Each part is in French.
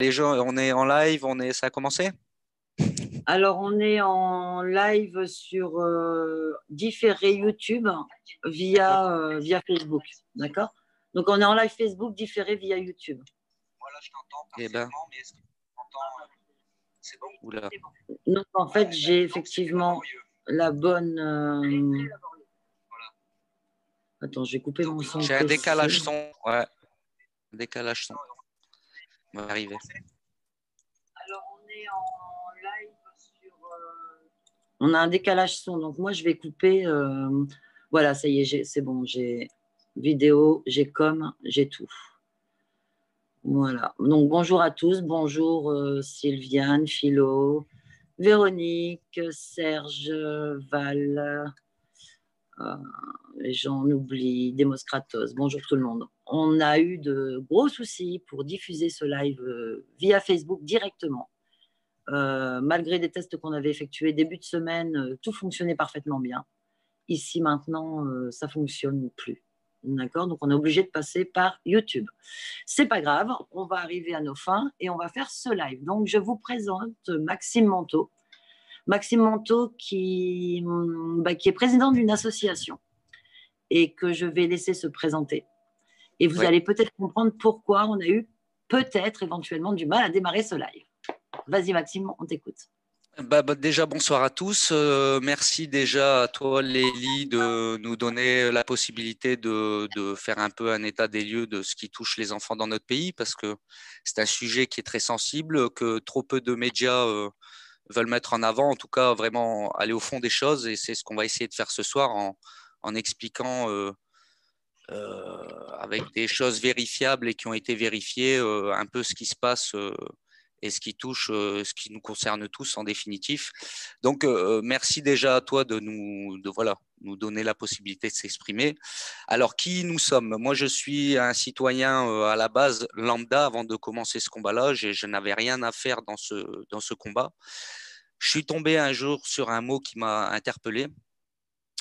Les gens, on est en live, ça a commencé? Alors, on est en live sur différé YouTube D'accord. via Facebook. D'accord? Donc, on est en live Facebook différé via YouTube. Voilà, je t'entends parfaitement, mais est-ce que tu m'entends? C'est bon? Oula. Donc, en fait, j'ai effectivement la bonne. Attends, j'ai coupé mon son. J'ai un décalage son. Ouais, décalage son. On va arriver. Alors, on est en live sur. On a un décalage son. Donc, moi, je vais couper. Voilà, ça y est, c'est bon. J'ai vidéo, j'ai j'ai tout. Voilà. Donc, bonjour à tous. Bonjour Sylviane, Philo, Véronique, Serge, Val, j'en oublie, Demos Kratos. Bonjour tout le monde. On a eu de gros soucis pour diffuser ce live via Facebook directement. Malgré des tests qu'on avait effectués début de semaine, tout fonctionnait parfaitement bien. Ici, maintenant, ça ne fonctionne plus. D'accord? Donc, on est obligé de passer par YouTube. C'est pas grave, on va arriver à nos fins et on va faire ce live. Donc, je vous présente Maxime Manteau. Maxime Manteau qui est président d'une association et que je vais laisser se présenter. Et vous Ouais. allez peut-être comprendre pourquoi on a eu peut-être éventuellement du mal à démarrer ce live. Vas-y Maxime, on t'écoute. Déjà, bonsoir à tous. Merci déjà à toi, Lélie, de nous donner la possibilité de faire un peu un état des lieux de ce qui touche les enfants dans notre pays, parce que c'est un sujet qui est très sensible, que trop peu de médias veulent mettre en avant, en tout cas vraiment aller au fond des choses, et c'est ce qu'on va essayer de faire ce soir en expliquant avec des choses vérifiables et qui ont été vérifiées un peu ce qui se passe et ce qui touche, ce qui nous concerne tous en définitif. Donc, merci déjà à toi de nous donner la possibilité de s'exprimer. Alors, qui nous sommes? Moi, je suis un citoyen à la base lambda avant de commencer ce combat-là. Je n'avais rien à faire dans ce combat. Je suis tombé un jour sur un mot qui m'a interpellé,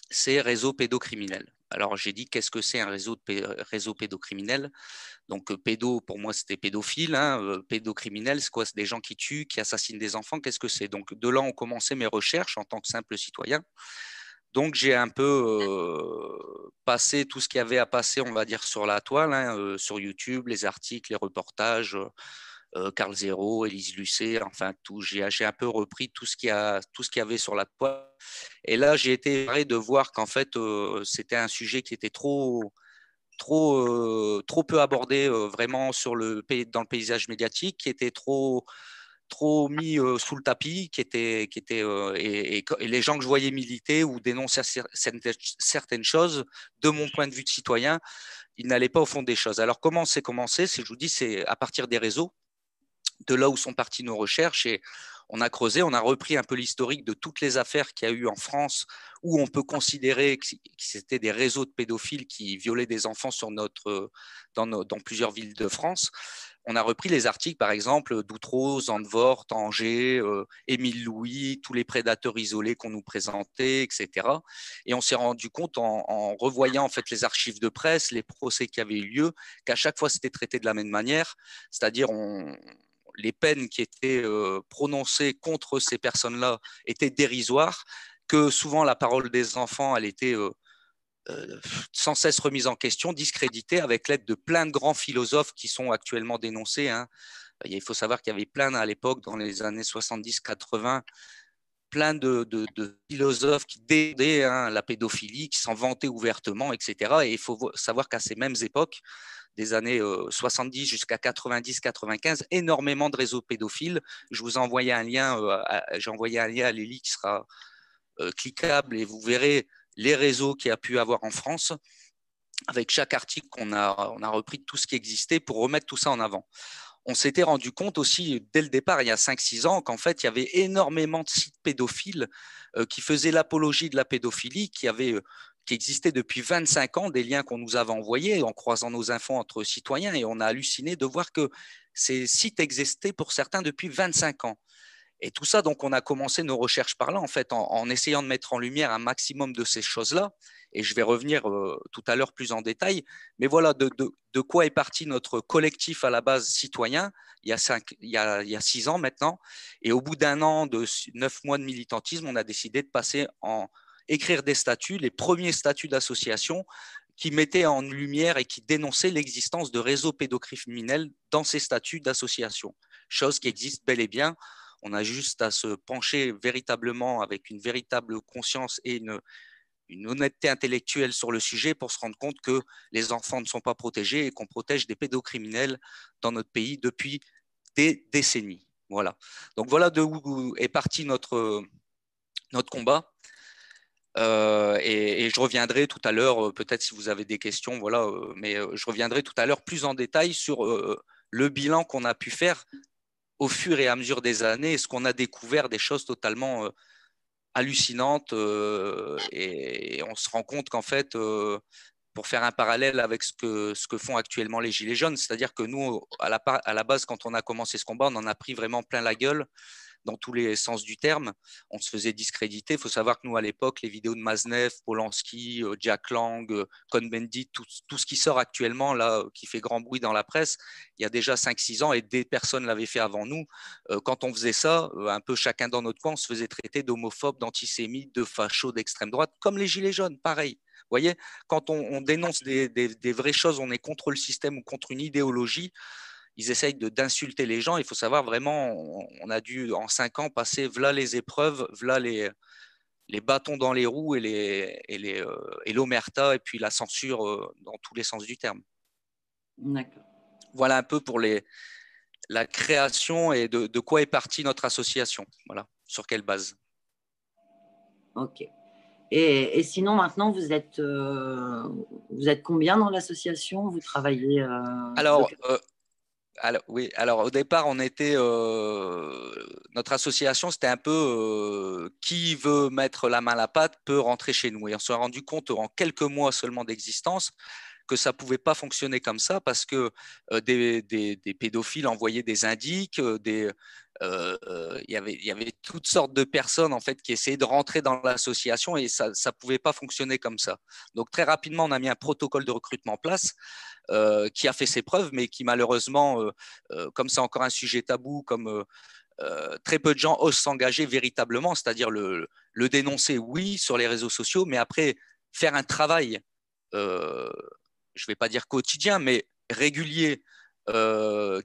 c'est réseau pédocriminel. Alors j'ai dit qu'est-ce que c'est un réseau pédocriminel? Donc pédo pour moi c'était pédophile, hein, pédocriminel c'est quoi? C'est des gens qui tuent, qui assassinent des enfants. Qu'est-ce que c'est? Donc de là ont commencé mes recherches en tant que simple citoyen. Donc j'ai un peu passé tout ce qu'il y avait à passer, on va dire, sur la toile, hein, sur YouTube, les articles, les reportages. Carl Zero, Élise Lucet, enfin tout. J'ai un peu repris tout ce qu'il y avait sur la toile. Et là, j'ai été effrayé de voir qu'en fait, c'était un sujet qui était trop peu abordé vraiment dans le paysage médiatique, qui était trop mis sous le tapis, et les gens que je voyais militer ou dénoncer certaines choses, de mon point de vue de citoyen, ils n'allaient pas au fond des choses. Alors comment c'est commencé? Je vous dis, c'est à partir des réseaux, de là où sont parties nos recherches, et on a creusé, on a repris un peu l'historique de toutes les affaires qu'il y a eu en France où on peut considérer que c'était des réseaux de pédophiles qui violaient des enfants dans plusieurs villes de France. On a repris les articles, par exemple, d'Outreau, Zandvoort, Angers, Émile Louis, tous les prédateurs isolés qu'on nous présentait, etc. Et on s'est rendu compte en revoyant en fait les archives de presse, les procès qui avaient eu lieu, qu'à chaque fois c'était traité de la même manière, c'est-à-dire les peines qui étaient prononcées contre ces personnes-là étaient dérisoires, que souvent la parole des enfants, elle était sans cesse remise en question, discréditée, avec l'aide de plein de grands philosophes qui sont actuellement dénoncés, hein. Il faut savoir qu'il y avait plein à l'époque, dans les années 70-80, plein de philosophes qui dénonçaient, hein, la pédophilie, qui s'en vantaient ouvertement, etc. Et il faut savoir qu'à ces mêmes époques, des années 70 jusqu'à 90-95, énormément de réseaux pédophiles. Je vous ai envoyé un lien, j'ai envoyé un lien à Lélie qui sera cliquable, et vous verrez les réseaux qu'il y a pu avoir en France. Avec chaque article, on a repris tout ce qui existait pour remettre tout ça en avant. On s'était rendu compte aussi, dès le départ, il y a 5-6 ans, qu'en fait, il y avait énormément de sites pédophiles qui faisaient l'apologie de la pédophilie, qui existaient depuis 25 ans, des liens qu'on nous avait envoyés en croisant nos infos entre citoyens, et on a halluciné de voir que ces sites existaient pour certains depuis 25 ans. Et tout ça, donc, on a commencé nos recherches par là, en fait, en essayant de mettre en lumière un maximum de ces choses-là. Et je vais revenir tout à l'heure plus en détail. Mais voilà, de quoi est parti notre collectif à la base citoyen il y a 6 ans maintenant. Et au bout d'un an, de 9 mois de militantisme, on a décidé de passer en écrire des statuts, les premiers statuts d'association qui mettaient en lumière et qui dénonçaient l'existence de réseaux pédocriminels dans ces statuts d'association. Chose qui existe bel et bien. On a juste à se pencher véritablement avec une véritable conscience et une honnêteté intellectuelle sur le sujet pour se rendre compte que les enfants ne sont pas protégés et qu'on protège des pédocriminels dans notre pays depuis des décennies. Voilà. Donc voilà d'où est parti notre combat. Et je reviendrai tout à l'heure, peut-être si vous avez des questions, voilà, mais je reviendrai tout à l'heure plus en détail sur le bilan qu'on a pu faire au fur et à mesure des années, est-ce qu'on a découvert des choses totalement hallucinantes et on se rend compte qu'en fait, pour faire un parallèle avec ce que font actuellement les Gilets jaunes, c'est-à-dire que nous, à la base, quand on a commencé ce combat, on en a pris vraiment plein la gueule dans tous les sens du terme. On se faisait discréditer. Il faut savoir que nous, à l'époque, les vidéos de Maznev, Polanski, Jack Lang, Cohn-Bendit, tout ce qui sort actuellement, là, qui fait grand bruit dans la presse, il y a déjà 5-6 ans et des personnes l'avaient fait avant nous. Quand on faisait ça, un peu chacun dans notre coin, on se faisait traiter d'homophobes, d'antisémites, de fachos, d'extrême droite, comme les Gilets jaunes, pareil. Vous voyez, quand on dénonce des vraies choses, on est contre le système ou contre une idéologie, ils essayent d'insulter les gens. Il faut savoir vraiment, on a dû en 5 ans passer voilà les épreuves, voilà les bâtons dans les roues et l'omerta et puis la censure dans tous les sens du terme. D'accord. Voilà un peu pour la création et de quoi est partie notre association. Voilà, sur quelle base. Ok. Et sinon, maintenant, vous êtes combien dans l'association? Vous travaillez Alors, depuis... oui, alors au départ, on était notre association, c'était un peu qui veut mettre la main à la pâte peut rentrer chez nous. Et on s'est rendu compte en quelques mois seulement d'existence que ça pouvait pas fonctionner comme ça parce que des pédophiles envoyaient des indices, il y avait toutes sortes de personnes en fait qui essayaient de rentrer dans l'association et ça pouvait pas fonctionner comme ça. Donc très rapidement, on a mis un protocole de recrutement en place qui a fait ses preuves, mais qui malheureusement, comme c'est encore un sujet tabou, comme très peu de gens osent s'engager véritablement, c'est-à-dire le dénoncer, oui, sur les réseaux sociaux, mais après faire un travail, je ne vais pas dire quotidien, mais régulier,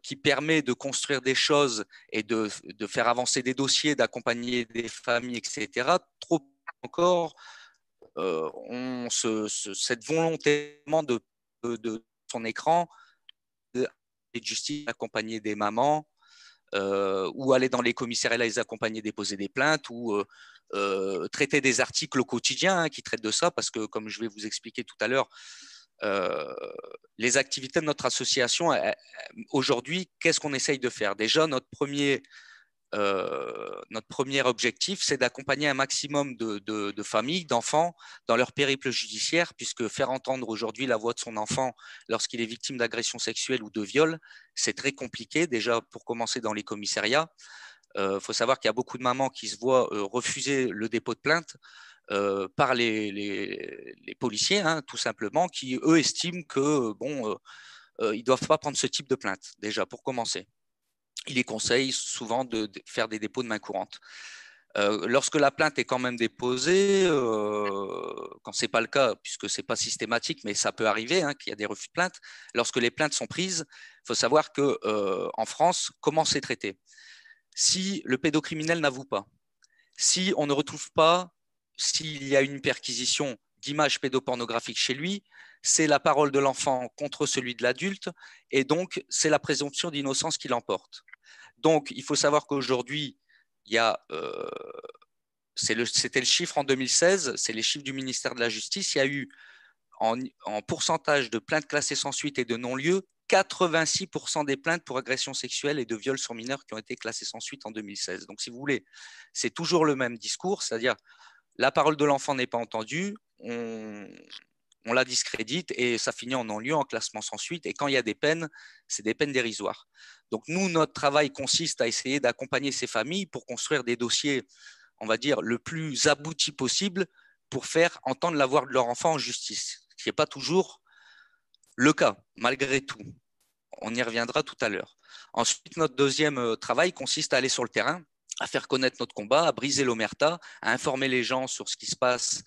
qui permet de construire des choses et de faire avancer des dossiers, d'accompagner des familles, etc. Trop encore, cette volonté de son écran, de justice, accompagner des mamans, ou aller dans les commissariats les accompagner, déposer des plaintes, ou traiter des articles au quotidien qui traitent de ça, parce que comme je vais vous expliquer tout à l'heure, les activités de notre association, aujourd'hui, qu'est-ce qu'on essaye de faire? Déjà, notre premier objectif, c'est d'accompagner un maximum de familles, d'enfants dans leur périple judiciaire, puisque faire entendre aujourd'hui la voix de son enfant lorsqu'il est victime d'agression sexuelle ou de viol, c'est très compliqué, déjà pour commencer dans les commissariats. Faut savoir qu'il y a beaucoup de mamans qui se voient refuser le dépôt de plainte par les policiers, hein, tout simplement, qui, eux, estiment que, bon, ils ne doivent pas prendre ce type de plainte, déjà, pour commencer. Il les conseille souvent de faire des dépôts de main courante. Lorsque la plainte est quand même déposée, quand ce n'est pas le cas, puisque ce n'est pas systématique, mais ça peut arriver hein, qu'il y a des refus de plainte, lorsque les plaintes sont prises, il faut savoir qu'en France, comment c'est traité? Si le pédocriminel n'avoue pas, si on ne retrouve pas, s'il y a une perquisition d'images pédopornographiques chez lui, c'est la parole de l'enfant contre celui de l'adulte, et donc c'est la présomption d'innocence qui l'emporte. Donc, il faut savoir qu'aujourd'hui, il y a, c'était le chiffre en 2016, c'est les chiffres du ministère de la Justice, il y a eu en pourcentage de plaintes classées sans suite et de non-lieu, 86% des plaintes pour agression sexuelle et de viol sur mineurs qui ont été classées sans suite en 2016. Donc, si vous voulez, c'est toujours le même discours, c'est-à-dire la parole de l'enfant n'est pas entendue, on la discrédite et ça finit en non-lieu, en classement sans suite. Et quand il y a des peines, c'est des peines dérisoires. Donc nous, notre travail consiste à essayer d'accompagner ces familles pour construire des dossiers, on va dire, le plus aboutis possible pour faire entendre la voix de leur enfant en justice, ce qui n'est pas toujours le cas, malgré tout. On y reviendra tout à l'heure. Ensuite, notre deuxième travail consiste à aller sur le terrain, à faire connaître notre combat, à briser l'omerta, à informer les gens sur ce qui se passe,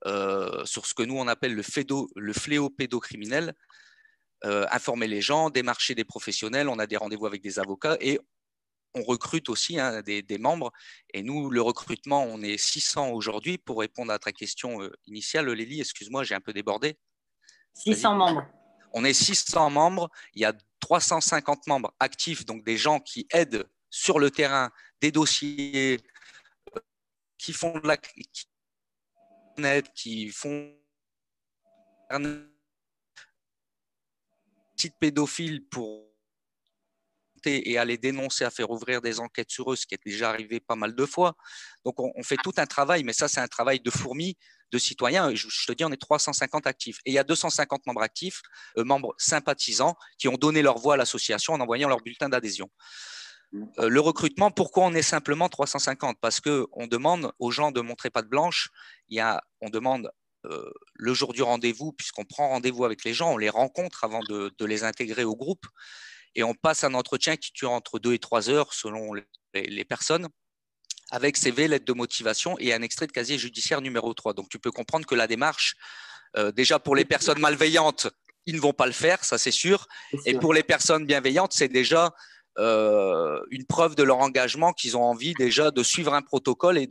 sur ce que nous on appelle le fléau pédocriminel, informer les gens, démarcher des professionnels, on a des rendez-vous avec des avocats et on recrute aussi des membres. Et nous, le recrutement, on est 600 aujourd'hui. Pour répondre à ta question initiale, Lélie, excuse-moi, j'ai un peu débordé. 600 membres. On est 600 membres. Il y a 350 membres actifs, donc des gens qui aident sur le terrain, des dossiers, qui font de la qui font sites pédophiles pour et aller dénoncer, à faire ouvrir des enquêtes sur eux, ce qui est déjà arrivé pas mal de fois. Donc, on fait tout un travail, mais ça, c'est un travail de fourmi, de citoyens. Je te dis, on est 350 actifs. Et il y a 250 membres actifs, membres sympathisants, qui ont donné leur voix à l'association en envoyant leur bulletin d'adhésion. Le recrutement, pourquoi on est simplement 350? Parce qu'on demande aux gens de montrer patte blanche. On demande le jour du rendez-vous, puisqu'on prend rendez-vous avec les gens, on les rencontre avant de les intégrer au groupe. Et on passe un entretien qui dure entre 2 et 3 heures selon les personnes, avec CV, lettre de motivation et un extrait de casier judiciaire numéro 3. Donc, tu peux comprendre que la démarche, déjà pour les personnes malveillantes, ils ne vont pas le faire, ça c'est sûr. Et pour les personnes bienveillantes, c'est déjà une preuve de leur engagement qu'ils ont envie déjà de suivre un protocole et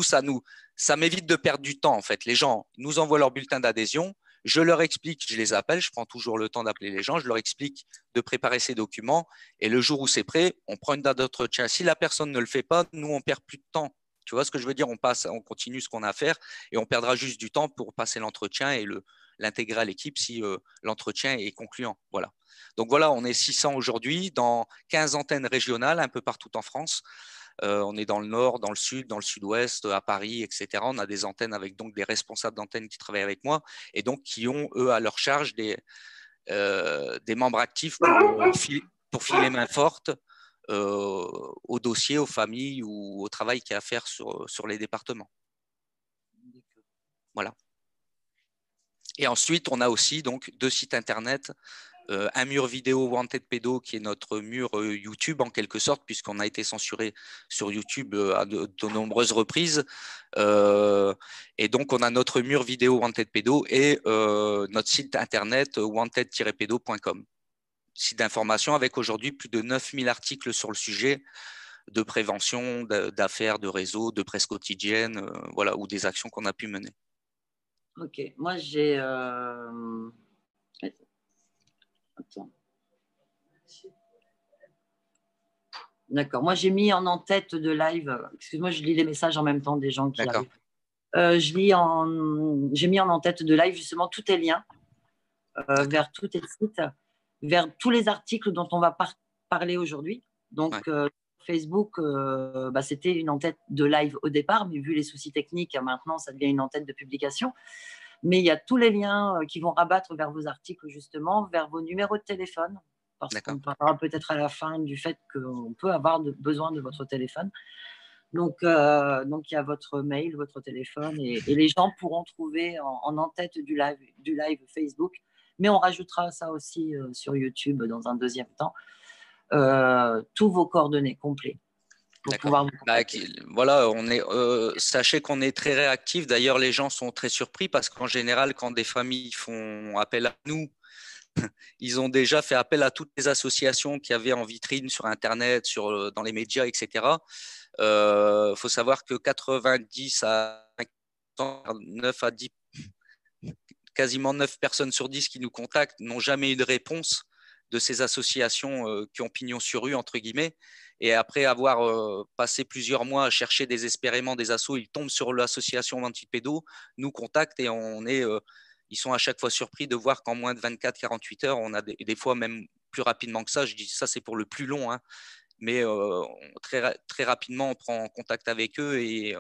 ça m'évite de perdre du temps en fait. Les gens nous envoient leur bulletin d'adhésion. Je leur explique, je les appelle, je prends toujours le temps d'appeler les gens, je leur explique de préparer ces documents et le jour où c'est prêt, on prend une date d'entretien. Si la personne ne le fait pas, nous, on perd plus de temps. Tu vois ce que je veux dire? On continue ce qu'on a à faire et on perdra juste du temps pour passer l'entretien et l'intégrer à l'équipe si l'entretien est concluant. Voilà. Donc voilà, on est 600 aujourd'hui dans 15 antennes régionales un peu partout en France. On est dans le nord, dans le sud, dans le sud-ouest, à Paris, etc. On a des antennes avec donc des responsables d'antennes qui travaillent avec moi et donc qui ont, eux, à leur charge des membres actifs pour filer main forte aux dossiers, aux familles ou au travail qu'il y a à faire sur les départements. Voilà. Et ensuite, on a aussi donc 2 sites internet. Un mur vidéo Wanted Pédo qui est notre mur YouTube en quelque sorte puisqu'on a été censuré sur YouTube à de nombreuses reprises et donc on a notre mur vidéo Wanted Pédo et notre site internet wanted-pédo.com, site d'information avec aujourd'hui plus de 9000 articles sur le sujet de prévention, d'affaires, de réseaux, de presse quotidienne, voilà, ou des actions qu'on a pu mener. Ok, moi j'ai Attends. D'accord. Moi, j'ai mis en tête de live. Excuse-moi, je lis les messages en même temps des gens qui arrivent. J'ai mis en tête de live justement tous tes liens vers tous tes sites, vers tous les articles dont on va parler aujourd'hui. Donc, Facebook, c'était une en-tête de live au départ, mais vu les soucis techniques, maintenant, ça devient une en-tête de publication. Mais il y a tous les liens qui vont rabattre vers vos articles, justement, vers vos numéros de téléphone, parce qu'on parlera peut-être à la fin du fait qu'on peut avoir besoin de votre téléphone. Donc, il y a votre mail, votre téléphone, et les gens pourront trouver en tête du live Facebook. Mais on rajoutera ça aussi sur YouTube dans un deuxième temps, tous vos coordonnées complets. Voilà, sachez qu'on est très réactif. D'ailleurs, les gens sont très surpris parce qu'en général, quand des familles font appel à nous, ils ont déjà fait appel à toutes les associations qu'il y avait en vitrine sur Internet, dans les médias, etc. Faut savoir que 90 à 9 à 10, quasiment 9 personnes sur 10 qui nous contactent n'ont jamais eu de réponse de ces associations qui ont pignon sur rue, entre guillemets. Et après avoir passé plusieurs mois à chercher désespérément des assos, ils tombent sur l'association Antipédo, nous contactent et ils sont à chaque fois surpris de voir qu'en moins de 24-48 heures, on a des fois même plus rapidement que ça. Je dis ça, c'est pour le plus long, hein. Mais très, très rapidement, on prend contact avec eux et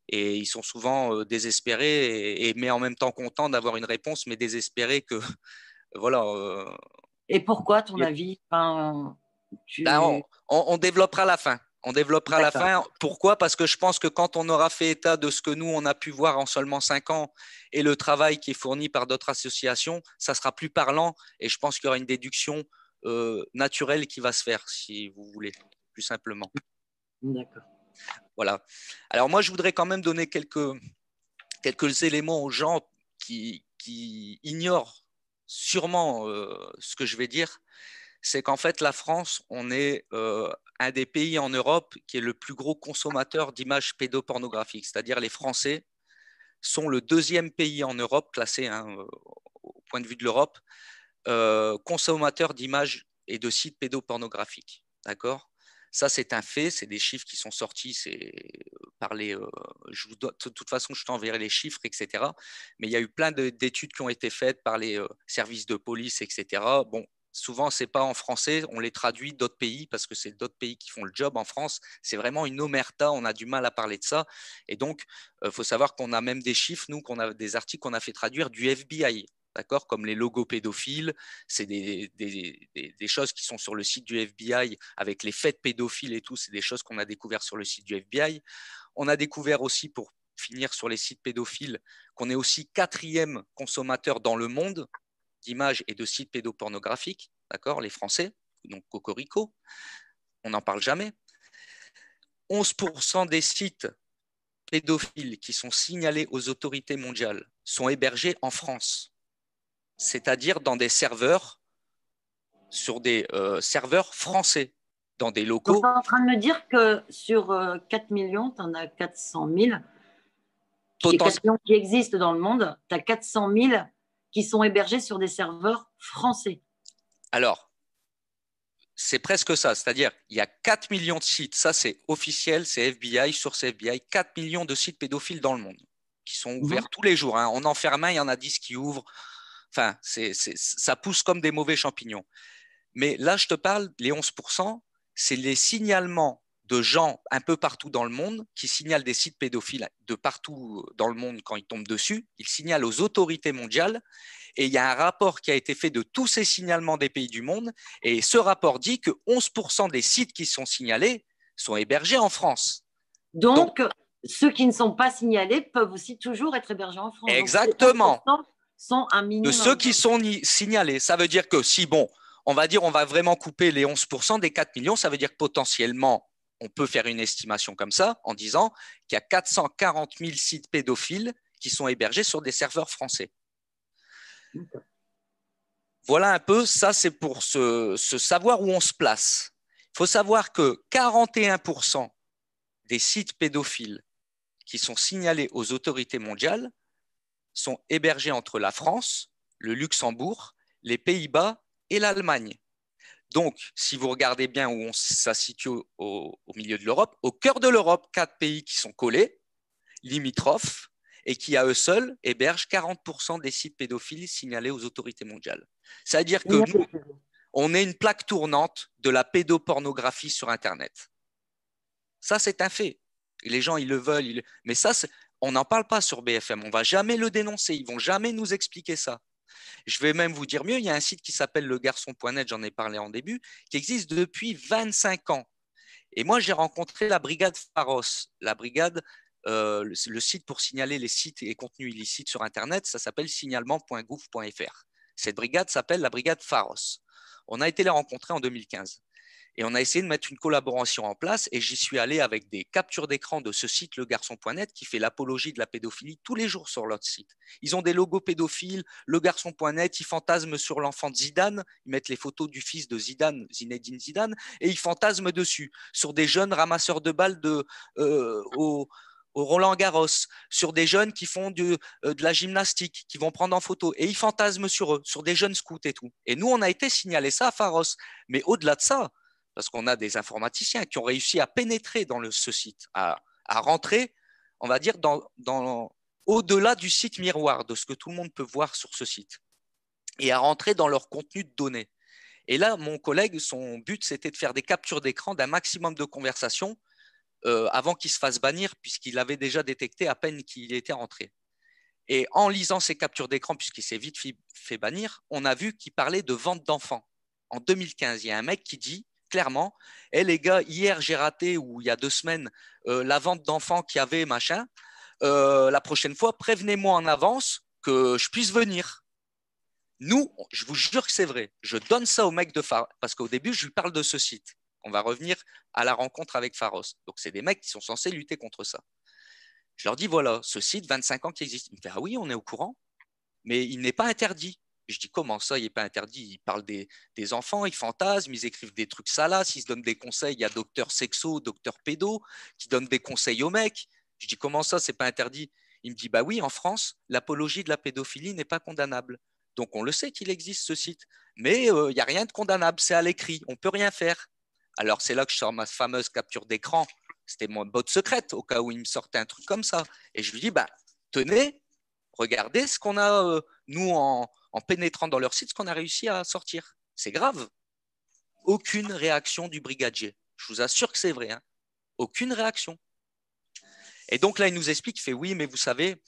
Et ils sont souvent désespérés, mais en même temps contents d'avoir une réponse, mais désespérés que, voilà. Et pourquoi, à ton avis? Enfin, On développera à la fin. On développera à la fin. Pourquoi? Parce que je pense que quand on aura fait état de ce que nous, on a pu voir en seulement 5 ans et le travail qui est fourni par d'autres associations, ça sera plus parlant et je pense qu'il y aura une déduction naturelle qui va se faire, si vous voulez, plus simplement. D'accord. Voilà. Alors moi, je voudrais quand même donner quelques éléments aux gens qui ignorent sûrement ce que je vais dire. C'est qu'en fait, la France, on est un des pays en Europe qui est le plus gros consommateur d'images pédopornographiques. C'est-à-dire les Français sont le 2e pays en Europe, classé au point de vue de l'Europe, consommateur d'images et de sites pédopornographiques. D'accord ? Ça, c'est un fait, c'est des chiffres qui sont sortis, c'est par les, de toute façon, je t'enverrai les chiffres, etc. Mais il y a eu plein d'études qui ont été faites par les services de police, etc. Bon, souvent, ce n'est pas en français, on les traduit d'autres pays parce que c'est d'autres pays qui font le job. En France, c'est vraiment une omerta, on a du mal à parler de ça. Et donc, il faut savoir qu'on a même des chiffres, nous, qu'on a des articles qu'on a fait traduire du FBI. D'accord, comme les logos pédophiles, c'est des choses qui sont sur le site du FBI avec les faits pédophiles et tout, c'est des choses qu'on a découvert sur le site du FBI. On a découvert aussi, pour finir sur les sites pédophiles, qu'on est aussi 4e consommateur dans le monde d'images et de sites pédopornographiques, d'accord, les Français, donc Cocorico, on n'en parle jamais. 11% des sites pédophiles qui sont signalés aux autorités mondiales sont hébergés en France, c'est-à-dire dans des serveurs, sur des serveurs français, dans des locaux. Tu es en train de me dire que sur 4 millions, tu en as 400 000 qui existent dans le monde, tu as 400 000 qui sont hébergés sur des serveurs français. Alors, c'est presque ça, c'est-à-dire il y a 4 millions de sites, ça c'est officiel, c'est FBI, source FBI, 4 millions de sites pédophiles dans le monde qui sont ouverts tous les jours. Hein. On en ferme un, il y en a 10 qui ouvrent. Enfin, ça pousse comme des mauvais champignons. Mais là, je te parle, les 11%, c'est les signalements de gens un peu partout dans le monde qui signalent des sites pédophiles de partout dans le monde quand ils tombent dessus. Ils signalent aux autorités mondiales. Et il y a un rapport qui a été fait de tous ces signalements des pays du monde. Et ce rapport dit que 11% des sites qui sont signalés sont hébergés en France. Donc, ceux qui ne sont pas signalés peuvent aussi toujours être hébergés en France. Exactement. Donc, sont un minimum. De ceux qui sont signalés. Ça veut dire que si, bon, on va dire on va vraiment couper les 11% des 4 millions, ça veut dire que potentiellement, on peut faire une estimation comme ça en disant qu'il y a 440 000 sites pédophiles qui sont hébergés sur des serveurs français. Voilà un peu, ça c'est pour se savoir où on se place. Il faut savoir que 41% des sites pédophiles qui sont signalés aux autorités mondiales sont hébergés entre la France, le Luxembourg, les Pays-Bas et l'Allemagne. Donc, si vous regardez bien où ça se situe au milieu de l'Europe, au cœur de l'Europe, 4 pays qui sont collés, limitrophes, et qui à eux seuls hébergent 40% des sites pédophiles signalés aux autorités mondiales. C'est-à-dire que nous, on est une plaque tournante de la pédopornographie sur Internet. Ça, c'est un fait. Et les gens, ils le veulent. Mais ça, on n'en parle pas sur BFM. On ne va jamais le dénoncer. Ils ne vont jamais nous expliquer ça. Je vais même vous dire mieux, il y a un site qui s'appelle legarçon.net, j'en ai parlé en début, qui existe depuis 25 ans. Et moi, j'ai rencontré la brigade Pharos. La brigade, le site pour signaler les sites et contenus illicites sur Internet, ça s'appelle signalement.gouv.fr. Cette brigade s'appelle la brigade Pharos. On a été les rencontrer en 2015. Et on a essayé de mettre une collaboration en place et j'y suis allé avec des captures d'écran de ce site legarçon.net qui fait l'apologie de la pédophilie tous les jours sur leur site. Ils ont des logos pédophiles, legarçon.net, ils fantasment sur l'enfant de Zidane, ils mettent les photos du fils de Zidane, Zinedine Zidane, et ils fantasment dessus, sur des jeunes ramasseurs de balles au Roland Garros, sur des jeunes qui font de la gymnastique, qui vont prendre en photo, et ils fantasment sur eux, sur des jeunes scouts et tout. Et nous, on a été signalé ça à Pharos. Mais au-delà de ça, parce qu'on a des informaticiens qui ont réussi à pénétrer dans ce site, à rentrer, on va dire, au-delà du site miroir, de ce que tout le monde peut voir sur ce site, et à rentrer dans leur contenu de données. Et là, mon collègue, son but, c'était de faire des captures d'écran d'un maximum de conversations avant qu'il se fasse bannir, puisqu'il avait déjà détecté à peine qu'il était rentré. Et en lisant ses captures d'écran, puisqu'il s'est vite fait bannir, on a vu qu'il parlait de vente d'enfants. En 2015, il y a un mec qui dit clairement, hey, les gars, hier j'ai raté, ou il y a 2 semaines, la vente d'enfants qu'il y avait, machin. La prochaine fois, prévenez-moi en avance que je puisse venir. Nous, je vous jure que c'est vrai. Je donne ça au mec de Pharos, parce qu'au début, je lui parle de ce site. On va revenir à la rencontre avec Pharos. Donc, c'est des mecs qui sont censés lutter contre ça. Je leur dis, voilà, ce site, 25 ans qui existe. Il me fait, ah oui, on est au courant, mais il n'est pas interdit. Je dis, comment ça, il n'est pas interdit? Ils parlent des enfants, ils fantasment, ils écrivent des trucs salaces, ils se donnent des conseils. Il y a docteur sexo, docteur pédo, qui donnent des conseils aux mecs. Je dis, comment ça, c'est pas interdit? Il me dit, bah oui, en France, l'apologie de la pédophilie n'est pas condamnable. Donc, on le sait qu'il existe ce site. Mais il n'y a rien de condamnable, c'est à l'écrit, on ne peut rien faire. Alors, c'est là que je sors ma fameuse capture d'écran. C'était mon botte secrète, au cas où il me sortait un truc comme ça. Et je lui dis, bah, tenez, regardez ce qu'on a, nous, en pénétrant dans leur site, ce qu'on a réussi à sortir. C'est grave. Aucune réaction du brigadier. Je vous assure que c'est vrai. Hein. Aucune réaction. Et donc là, il nous explique, il fait, oui, mais vous savez,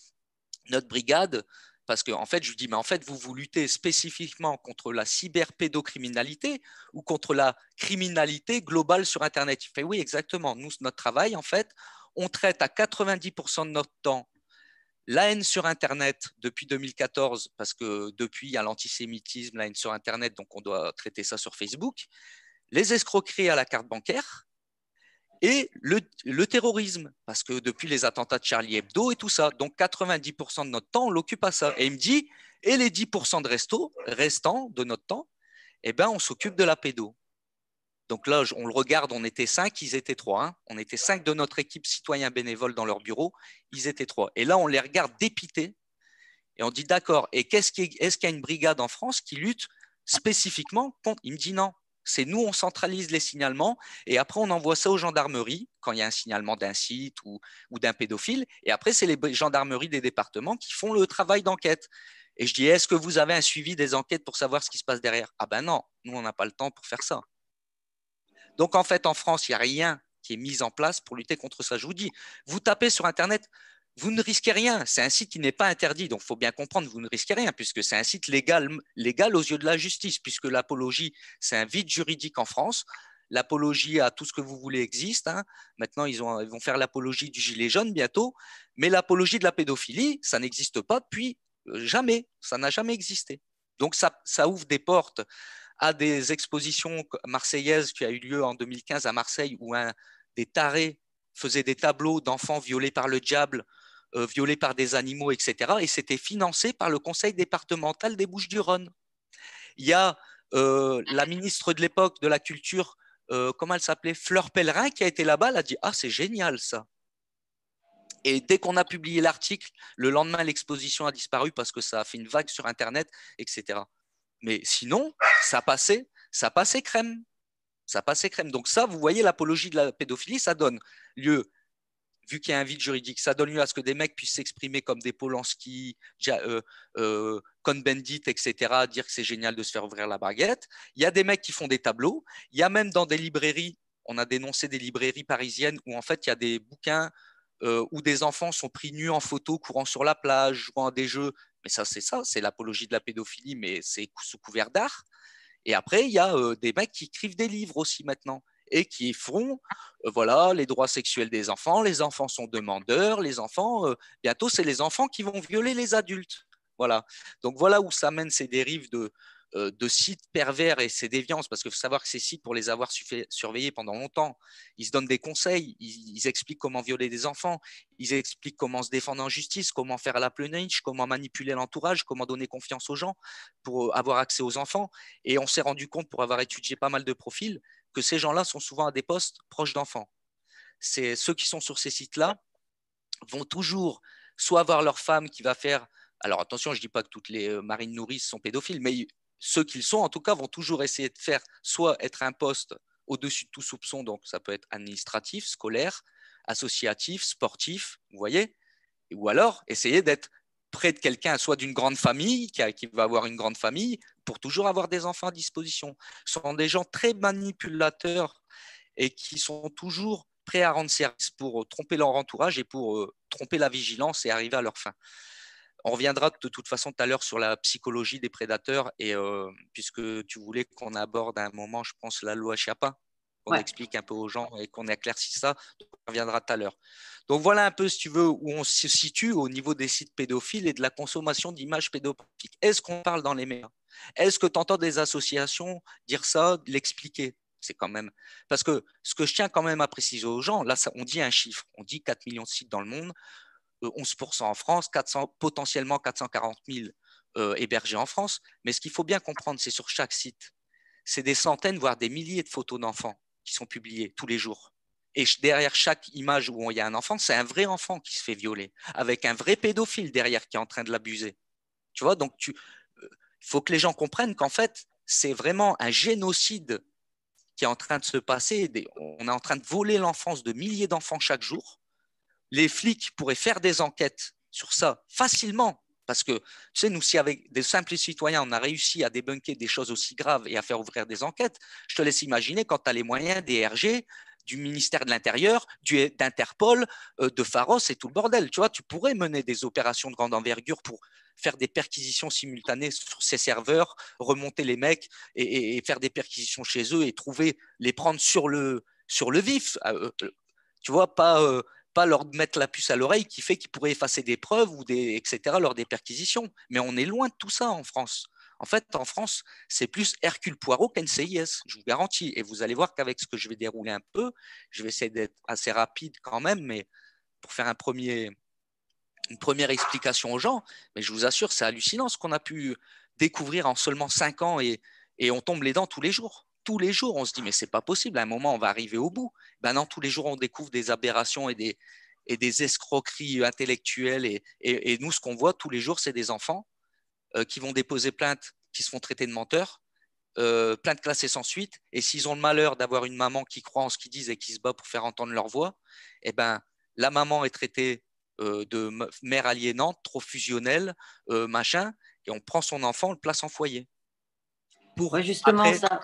notre brigade, parce qu'en fait, je lui dis, mais en fait, vous luttez spécifiquement contre la cyberpédocriminalité ou contre la criminalité globale sur Internet? Il fait, oui, exactement. Nous, notre travail, en fait, on traite à 90% de notre temps la haine sur Internet depuis 2014, parce que depuis, il y a l'antisémitisme, la haine sur Internet, donc on doit traiter ça sur Facebook, les escroqueries à la carte bancaire, et le terrorisme, parce que depuis les attentats de Charlie Hebdo et tout ça, donc 90% de notre temps, on l'occupe à ça. Et il me dit, et les 10% de restants de notre temps, eh ben, on s'occupe de la pédo. Donc là, on le regarde, on était 5, ils étaient 3. Hein. On était 5 de notre équipe citoyens bénévoles dans leur bureau, ils étaient 3. Et là, on les regarde dépités et on dit d'accord, et est-ce qu'il y a une brigade en France qui lutte spécifiquement contre? Il me dit non. C'est nous, on centralise les signalements et après, on envoie ça aux gendarmeries quand il y a un signalement d'un site ou d'un pédophile. Et après, c'est les gendarmeries des départements qui font le travail d'enquête. Et je dis, est-ce que vous avez un suivi des enquêtes pour savoir ce qui se passe derrière? Ah ben non, nous, on n'a pas le temps pour faire ça. Donc, en fait, en France, il n'y a rien qui est mis en place pour lutter contre ça. Je vous dis, vous tapez sur Internet, vous ne risquez rien. C'est un site qui n'est pas interdit. Donc, il faut bien comprendre, vous ne risquez rien, puisque c'est un site légal aux yeux de la justice, puisque l'apologie, c'est un vide juridique en France. L'apologie à tout ce que vous voulez existe. Hein. Maintenant, ils vont faire l'apologie du gilet jaune bientôt. Mais l'apologie de la pédophilie, ça n'existe pas depuis jamais. Ça n'a jamais existé. Donc, ça ouvre des portes à des expositions marseillaises qui a eu lieu en 2015 à Marseille, où des tarés faisaient des tableaux d'enfants violés par le diable, violés par des animaux, etc. Et c'était financé par le conseil départemental des Bouches-du-Rhône. Il y a la ministre de l'époque de la Culture, comment elle s'appelait, Fleur Pellerin, qui a été là-bas, elle a dit « Ah, c'est génial ça !» Et dès qu'on a publié l'article, le lendemain, l'exposition a disparu parce que ça a fait une vague sur Internet, etc. Mais sinon, ça passait crème. Ça passait crème. Donc ça, vous voyez, l'apologie de la pédophilie, ça donne lieu, vu qu'il y a un vide juridique, ça donne lieu à ce que des mecs puissent s'exprimer comme des Polanski, Cohn-Bendit, etc., dire que c'est génial de se faire ouvrir la baguette. Il y a des mecs qui font des tableaux. Il y a même dans des librairies, on a dénoncé des librairies parisiennes où en fait, il y a des bouquins où des enfants sont pris nus en photo, courant sur la plage, jouant à des jeux. Mais ça, c'est l'apologie de la pédophilie, mais c'est sous couvert d'art. Et après, il y a des mecs qui écrivent des livres aussi maintenant et qui font, voilà, les droits sexuels des enfants. Les enfants sont demandeurs. Les enfants, bientôt, c'est les enfants qui vont violer les adultes. Voilà. Donc voilà où ça mène ces dérives de sites pervers et ces déviances, parce qu'il faut savoir que ces sites, pour les avoir surveillés pendant longtemps, ils se donnent des conseils, ils expliquent comment violer des enfants, ils expliquent comment se défendre en justice, comment faire la pleunage, comment manipuler l'entourage, comment donner confiance aux gens pour avoir accès aux enfants. Et on s'est rendu compte, pour avoir étudié pas mal de profils, que ces gens-là sont souvent à des postes proches d'enfants. C'est ceux qui sont sur ces sites-là vont toujours soit avoir leur femme qui va faire… Alors attention, je ne dis pas que toutes les marines nourrices sont pédophiles, mais ceux qui le sont, en tout cas, vont toujours essayer de faire soit être un poste au-dessus de tout soupçon, donc ça peut être administratif, scolaire, associatif, sportif, vous voyez, ou alors essayer d'être près de quelqu'un, soit d'une grande famille, qui va avoir une grande famille, pour toujours avoir des enfants à disposition. Ce sont des gens très manipulateurs et qui sont toujours prêts à rendre service pour tromper leur entourage et pour tromper la vigilance et arriver à leur fin. On reviendra de toute façon tout à l'heure sur la psychologie des prédateurs, et puisque tu voulais qu'on aborde à un moment, je pense, la loi Chiappa, qu'on explique un peu aux gens et qu'on éclaircisse ça, on reviendra tout à l'heure. Donc voilà un peu, si tu veux, où on se situe au niveau des sites pédophiles et de la consommation d'images pédopornographiques. Est-ce qu'on parle dans les médias? Est-ce que tu entends des associations dire ça, l'expliquer? C'est quand même… Parce que ce que je tiens quand même à préciser aux gens, là, on dit un chiffre, on dit 4 millions de sites dans le monde, 11% en France, potentiellement 440 000 hébergés en France. Mais ce qu'il faut bien comprendre, c'est sur chaque site, c'est des centaines, voire des milliers de photos d'enfants qui sont publiées tous les jours. Et derrière chaque image où il y a un enfant, c'est un vrai enfant qui se fait violer, avec un vrai pédophile derrière qui est en train de l'abuser. Tu vois, donc il faut que les gens comprennent qu'en fait, c'est vraiment un génocide qui est en train de se passer. On est en train de voler l'enfance de milliers d'enfants chaque jour. Les flics pourraient faire des enquêtes sur ça facilement. Parce que, tu sais, nous, si avec des simples citoyens, on a réussi à débunker des choses aussi graves et à faire ouvrir des enquêtes, je te laisse imaginer quand tu as les moyens des RG, du ministère de l'Intérieur, d'Interpol, de Pharos et tout le bordel. Tu vois, tu pourrais mener des opérations de grande envergure pour faire des perquisitions simultanées sur ces serveurs, remonter les mecs et faire des perquisitions chez eux et les prendre sur le vif. Tu vois, pas leur mettre la puce à l'oreille qui fait qu'ils pourraient effacer des preuves etc. lors des perquisitions. Mais on est loin de tout ça en France. En fait, en France, c'est plus Hercule Poirot qu'NCIS, je vous garantis. Et vous allez voir qu'avec ce que je vais dérouler un peu, je vais essayer d'être assez rapide quand même, mais pour faire une première explication aux gens, mais je vous assure, c'est hallucinant ce qu'on a pu découvrir en seulement 5 ans et on tombe les dents tous les jours. Tous les jours, on se dit, mais c'est pas possible, à un moment, on va arriver au bout. Ben non, tous les jours, on découvre des aberrations et des escroqueries intellectuelles. Et nous, ce qu'on voit tous les jours, c'est des enfants qui vont déposer plainte, qui se font traiter de menteurs, plainte classée sans suite. Et s'ils ont le malheur d'avoir une maman qui croit en ce qu'ils disent et qui se bat pour faire entendre leur voix, eh ben, la maman est traitée de mère aliénante, trop fusionnelle, machin, et on prend son enfant, on le place en foyer. Justement, après, ça,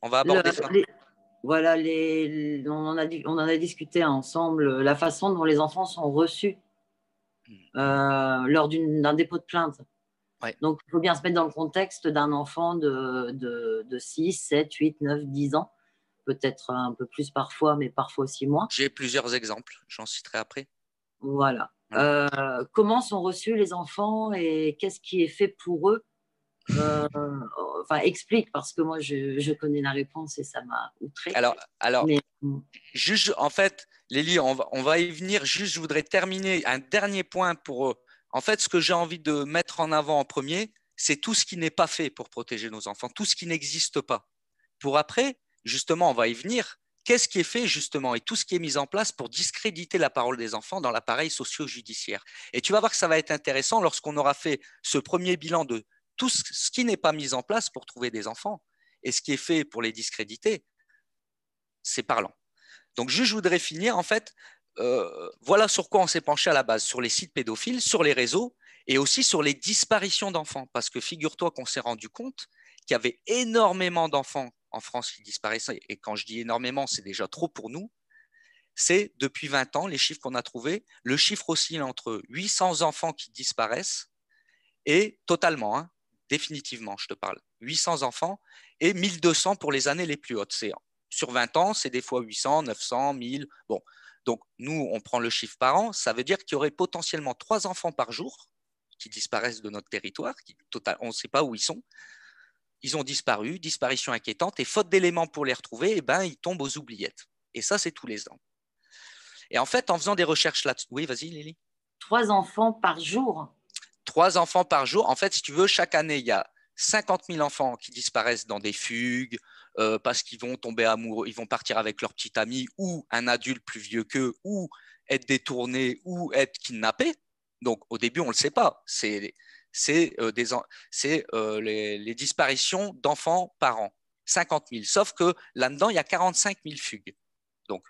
on va aborder ça. Voilà, on en a discuté ensemble, la façon dont les enfants sont reçus lors d'un dépôt de plainte. Ouais. Donc, il faut bien se mettre dans le contexte d'un enfant de 6, 7, 8, 9, 10 ans, peut-être un peu plus parfois, mais parfois aussi moins. J'ai plusieurs exemples, j'en citerai après. Voilà. Comment sont reçus les enfants et qu'est-ce qui est fait pour eux? Explique, parce que moi, je connais la réponse et ça m'a outré. Alors mais… juste, en fait, Lélie, on va y venir. Juste, je voudrais terminer un dernier point pour… En fait, ce que j'ai envie de mettre en avant en premier, c'est tout ce qui n'est pas fait pour protéger nos enfants, tout ce qui n'existe pas. Pour après, justement, on va y venir. Qu'est-ce qui est fait, justement, et tout ce qui est mis en place pour discréditer la parole des enfants dans l'appareil socio-judiciaire. Et tu vas voir que ça va être intéressant lorsqu'on aura fait ce premier bilan de tout ce qui n'est pas mis en place pour trouver des enfants et ce qui est fait pour les discréditer. C'est parlant. Donc, juste, je voudrais finir, en fait, voilà sur quoi on s'est penché à la base, sur les sites pédophiles, sur les réseaux et aussi sur les disparitions d'enfants. Parce que figure-toi qu'on s'est rendu compte qu'il y avait énormément d'enfants en France qui disparaissaient. Et quand je dis énormément, c'est déjà trop pour nous. C'est depuis 20 ans, les chiffres qu'on a trouvés, le chiffre oscille entre 800 enfants qui disparaissent et totalement, hein, définitivement, je te parle, 800 enfants et 1200 pour les années les plus hautes. C'est sur 20 ans, c'est des fois 800, 900, 1000. Bon, donc nous, on prend le chiffre par an. Ça veut dire qu'il y aurait potentiellement 3 enfants par jour qui disparaissent de notre territoire. On ne sait pas où ils sont. Ils ont disparu, disparition inquiétante, et faute d'éléments pour les retrouver, eh ben, ils tombent aux oubliettes. Et ça, c'est tous les ans. Et en fait, en faisant des recherches là-dessus… Oui, vas-y, Lily. 3 enfants par jour. 3 enfants par jour. En fait, si tu veux, chaque année, il y a 50 000 enfants qui disparaissent dans des fugues parce qu'ils vont tomber amoureux, ils vont partir avec leur petit ami ou un adulte plus vieux qu'eux ou être détournés ou être kidnappés. Donc, au début, on ne le sait pas. C'est les disparitions d'enfants par an. 50 000. Sauf que là-dedans, il y a 45 000 fugues. Donc,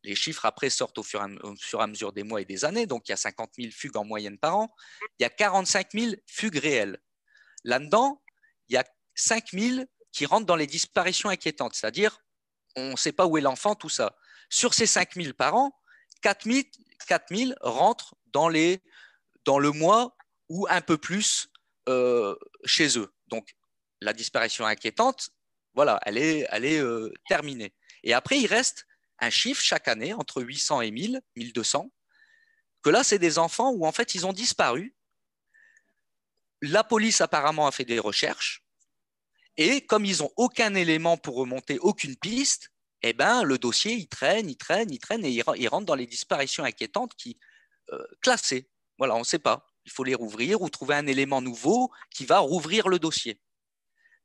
les chiffres après sortent au fur et à mesure des mois et des années. Donc, il y a 50 000 fugues en moyenne par an. Il y a 45 000 fugues réelles. Là-dedans, il y a 5 000 qui rentrent dans les disparitions inquiétantes, c'est-à-dire on ne sait pas où est l'enfant, tout ça. Sur ces 5 000 par an, 4 000 rentrent dans le mois ou un peu plus chez eux. Donc, la disparition inquiétante, voilà, elle est terminée. Et après, il reste un chiffre chaque année entre 800 et 1000, 1200, que là, c'est des enfants où en fait, ils ont disparu. La police apparemment a fait des recherches et comme ils n'ont aucun élément pour remonter, aucune piste, eh ben, le dossier, il traîne et il rentre dans les disparitions inquiétantes classées. Voilà, on ne sait pas. Il faut les rouvrir ou trouver un élément nouveau qui va rouvrir le dossier.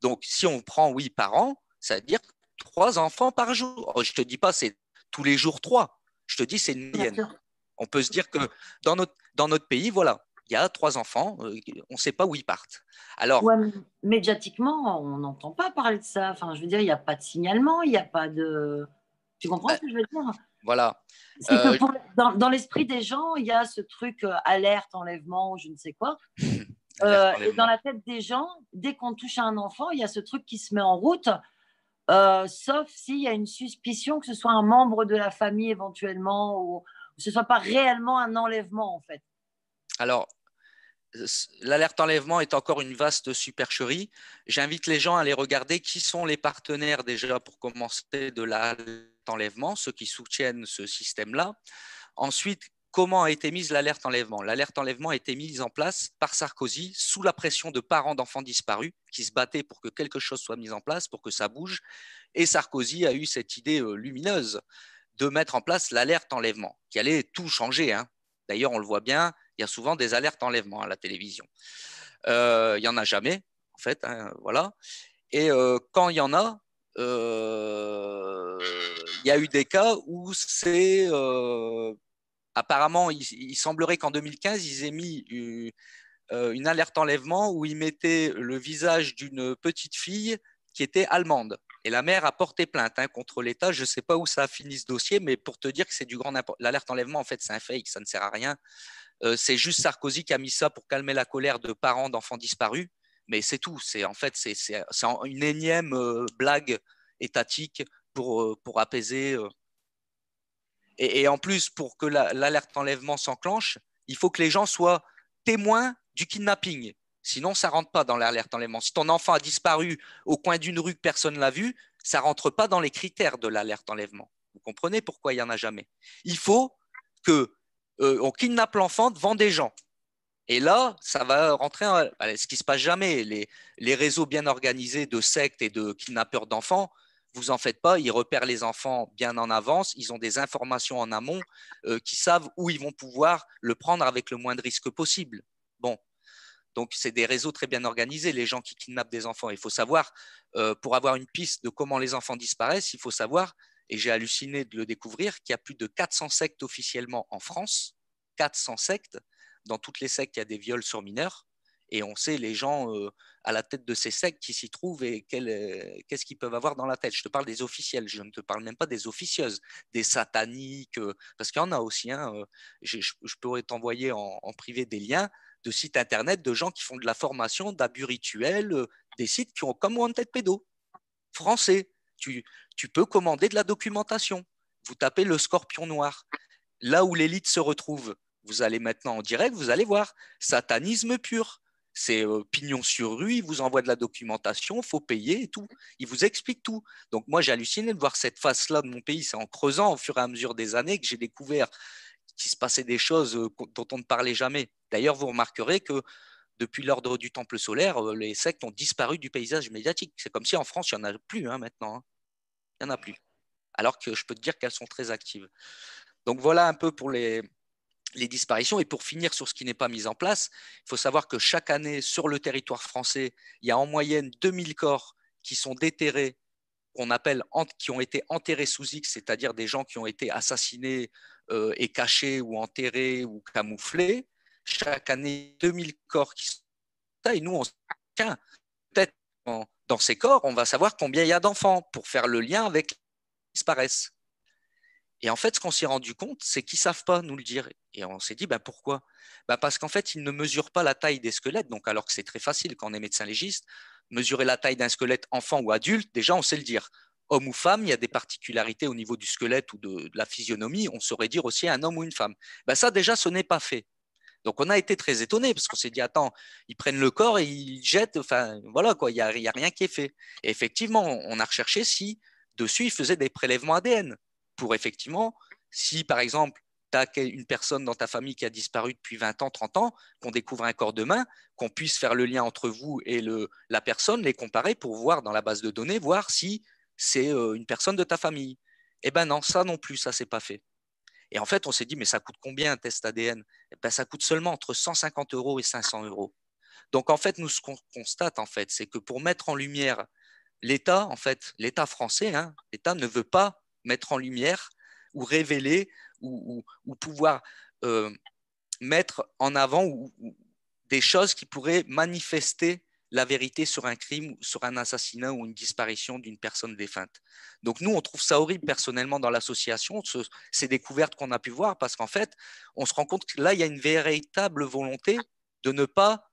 Donc, si on prend, oui, par an, ça veut dire 3 enfants par jour. Je ne te dis pas c'est tous les jours 3. Je te dis c'est une moyenne. On peut se dire que dans notre pays, voilà, il y a 3 enfants, on ne sait pas où ils partent. Alors, ouais, médiatiquement, on n'entend pas parler de ça. Enfin, je veux dire, il n'y a pas de signalement, il n'y a pas de… Tu comprends ce que je veux dire? Voilà. C'est que dans l'esprit des gens, il y a ce truc alerte, enlèvement, je ne sais quoi. Et dans la tête des gens, dès qu'on touche à un enfant, il y a ce truc qui se met en route, sauf s'il y a une suspicion que ce soit un membre de la famille éventuellement, ou que ce ne soit pas réellement un enlèvement, en fait. Alors, l'alerte enlèvement est encore une vaste supercherie. J'invite les gens à aller regarder qui sont les partenaires déjà pour commencer de l'alerte enlèvement, ceux qui soutiennent ce système-là. Ensuite, comment a été mise l'alerte enlèvement? L'alerte enlèvement a été mise en place par Sarkozy sous la pression de parents d'enfants disparus qui se battaient pour que quelque chose soit mis en place, pour que ça bouge. Et Sarkozy a eu cette idée lumineuse de mettre en place l'alerte enlèvement, qui allait tout changer, hein. D'ailleurs, on le voit bien, il y a souvent des alertes enlèvement à la télévision. Il n'y en a jamais, en fait, hein, voilà. Et quand il y en a, il y a eu des cas où c'est… apparemment, il semblerait qu'en 2015, ils aient mis une alerte enlèvement où ils mettaient le visage d'une petite fille qui était allemande. Et la mère a porté plainte contre l'État. Je ne sais pas où ça a fini ce dossier, mais pour te dire que c'est du grand n'importe. L'alerte enlèvement, en fait, c'est un fake, ça ne sert à rien. C'est juste Sarkozy qui a mis ça pour calmer la colère de parents d'enfants disparus. Mais c'est tout. C'est en fait c'est une énième blague étatique pour apaiser. Et en plus, pour que l'alerte enlèvement s'enclenche, il faut que les gens soient témoins du kidnapping. Sinon, ça ne rentre pas dans l'alerte enlèvement. Si ton enfant a disparu au coin d'une rue que personne ne l'a vu, ça ne rentre pas dans les critères de l'alerte enlèvement. Vous comprenez pourquoi il n'y en a jamais? Il faut qu'on kidnappe l'enfant devant des gens. Et là, ça va rentrer ce qui ne se passe jamais. Les réseaux bien organisés de sectes et de kidnappeurs d'enfants, vous en faites pas, ils repèrent les enfants bien en avance, ils ont des informations en amont qui savent où ils vont pouvoir le prendre avec le moins de risques possible. Bon, donc c'est des réseaux très bien organisés, les gens qui kidnappent des enfants. Il faut savoir, pour avoir une piste de comment les enfants disparaissent, il faut savoir, et j'ai halluciné de le découvrir, qu'il y a plus de 400 sectes officiellement en France, 400 sectes. Dans toutes les sectes, il y a des viols sur mineurs. Et on sait les gens à la tête de ces sectes qui s'y trouvent et qu'est-ce qu'ils peuvent avoir dans la tête. Je te parle des officiels, je ne te parle même pas des officieuses, des sataniques, parce qu'il y en a aussi. Je pourrais t'envoyer en privé des liens de sites internet de gens qui font de la formation, d'abus rituels, des sites qui ont comme Wanted Pédo, français. Tu peux commander de la documentation. Vous tapez le scorpion noir. Là où l'élite se retrouve, vous allez maintenant en direct, vous allez voir, satanisme pur. C'est pignon sur rue, il vous envoie de la documentation, il faut payer et tout. Il vous explique tout. Donc moi, j'ai halluciné de voir cette face-là de mon pays. C'est en creusant au fur et à mesure des années que j'ai découvert qu'il se passait des choses dont on ne parlait jamais. D'ailleurs, vous remarquerez que depuis l'ordre du Temple solaire, les sectes ont disparu du paysage médiatique. C'est comme si en France, il n'y en a plus maintenant. Il n'y en a plus. Alors que je peux te dire qu'elles sont très actives. Donc voilà un peu pour les disparitions. Et pour finir sur ce qui n'est pas mis en place, il faut savoir que chaque année, sur le territoire français, il y a en moyenne 2000 corps qui sont déterrés, qui ont été enterrés sous X, c'est-à-dire des gens qui ont été assassinés et cachés ou enterrés ou camouflés. Chaque année, 2000 corps qui sont là. Et nous, on se dit, tiens, peut-être dans ces corps, on va savoir combien il y a d'enfants pour faire le lien avec les qui disparaissent. Et en fait, ce qu'on s'est rendu compte, c'est qu'ils ne savent pas nous le dire. Et on s'est dit, pourquoi? Parce qu'en fait, ils ne mesurent pas la taille des squelettes. Donc, alors que c'est très facile quand on est médecin légiste, mesurer la taille d'un squelette enfant ou adulte, déjà, on sait le dire. homme ou femme, il y a des particularités au niveau du squelette ou de la physionomie. On saurait dire aussi un homme ou une femme. Ben ça, déjà, ce n'est pas fait. Donc, on a été très étonnés parce qu'on s'est dit, attends, ils prennent le corps et ils jettent. Enfin, voilà, quoi, il n'y a rien qui est fait. Et effectivement, on a recherché si dessus, ils faisaient des prélèvements ADN pour effectivement, si par exemple, tu as une personne dans ta famille qui a disparu depuis 20 ans, 30 ans, qu'on découvre un corps demain, qu'on puisse faire le lien entre vous et la personne, les comparer pour voir dans la base de données, voir si c'est une personne de ta famille. Eh bien non, ça non plus, ça c'est pas fait. Et en fait, on s'est dit, mais ça coûte combien un test ADN? Eh ben, ça coûte seulement entre 150 euros et 500 euros. Donc, en fait, nous, ce qu'on constate, en fait, c'est que pour mettre en lumière l'État, en fait, l'État français, hein, l'État ne veut pas mettre en lumière ou révéler ou pouvoir mettre en avant des choses qui pourraient manifester la vérité sur un crime, sur un assassinat ou une disparition d'une personne défunte. Donc nous, on trouve ça horrible personnellement dans l'association, ces découvertes qu'on a pu voir, parce qu'en fait, on se rend compte que là, il y a une véritable volonté de ne pas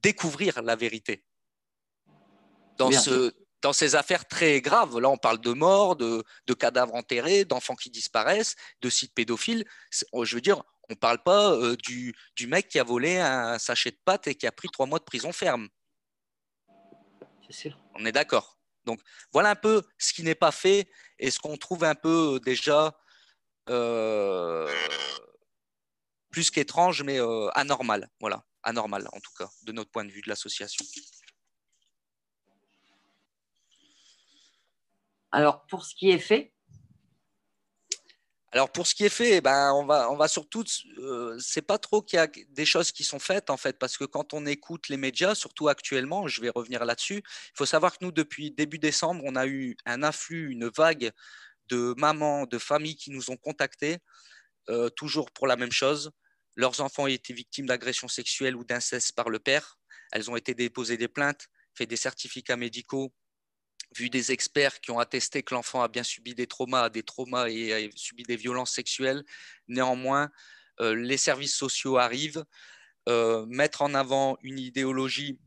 découvrir la vérité dans, dans ces affaires très graves. Là, on parle de morts, de cadavres enterrés, d'enfants qui disparaissent, de sites pédophiles. Je veux dire, on ne parle pas du mec qui a volé un sachet de pâtes et qui a pris 3 mois de prison ferme. C'est sûr. On est d'accord. Donc, voilà un peu ce qui n'est pas fait et ce qu'on trouve un peu déjà plus qu'étrange, mais anormal. Voilà, anormal en tout cas, de notre point de vue de l'association. Alors, pour ce qui est fait, alors pour ce qui est fait, ben on va surtout, c'est pas trop qu'il y a des choses qui sont faites en fait, parce que quand on écoute les médias, surtout actuellement, je vais revenir là-dessus, il faut savoir que nous, depuis début décembre, on a eu un afflux, une vague de mamans, de familles qui nous ont contactés, toujours pour la même chose. Leurs enfants ont été victimes d'agressions sexuelles ou d'inceste par le père. Elles ont été déposées des plaintes, fait des certificats médicaux, vu des experts qui ont attesté que l'enfant a bien subi des traumas et a subi des violences sexuelles. Néanmoins, les services sociaux arrivent, mettre en avant une idéologie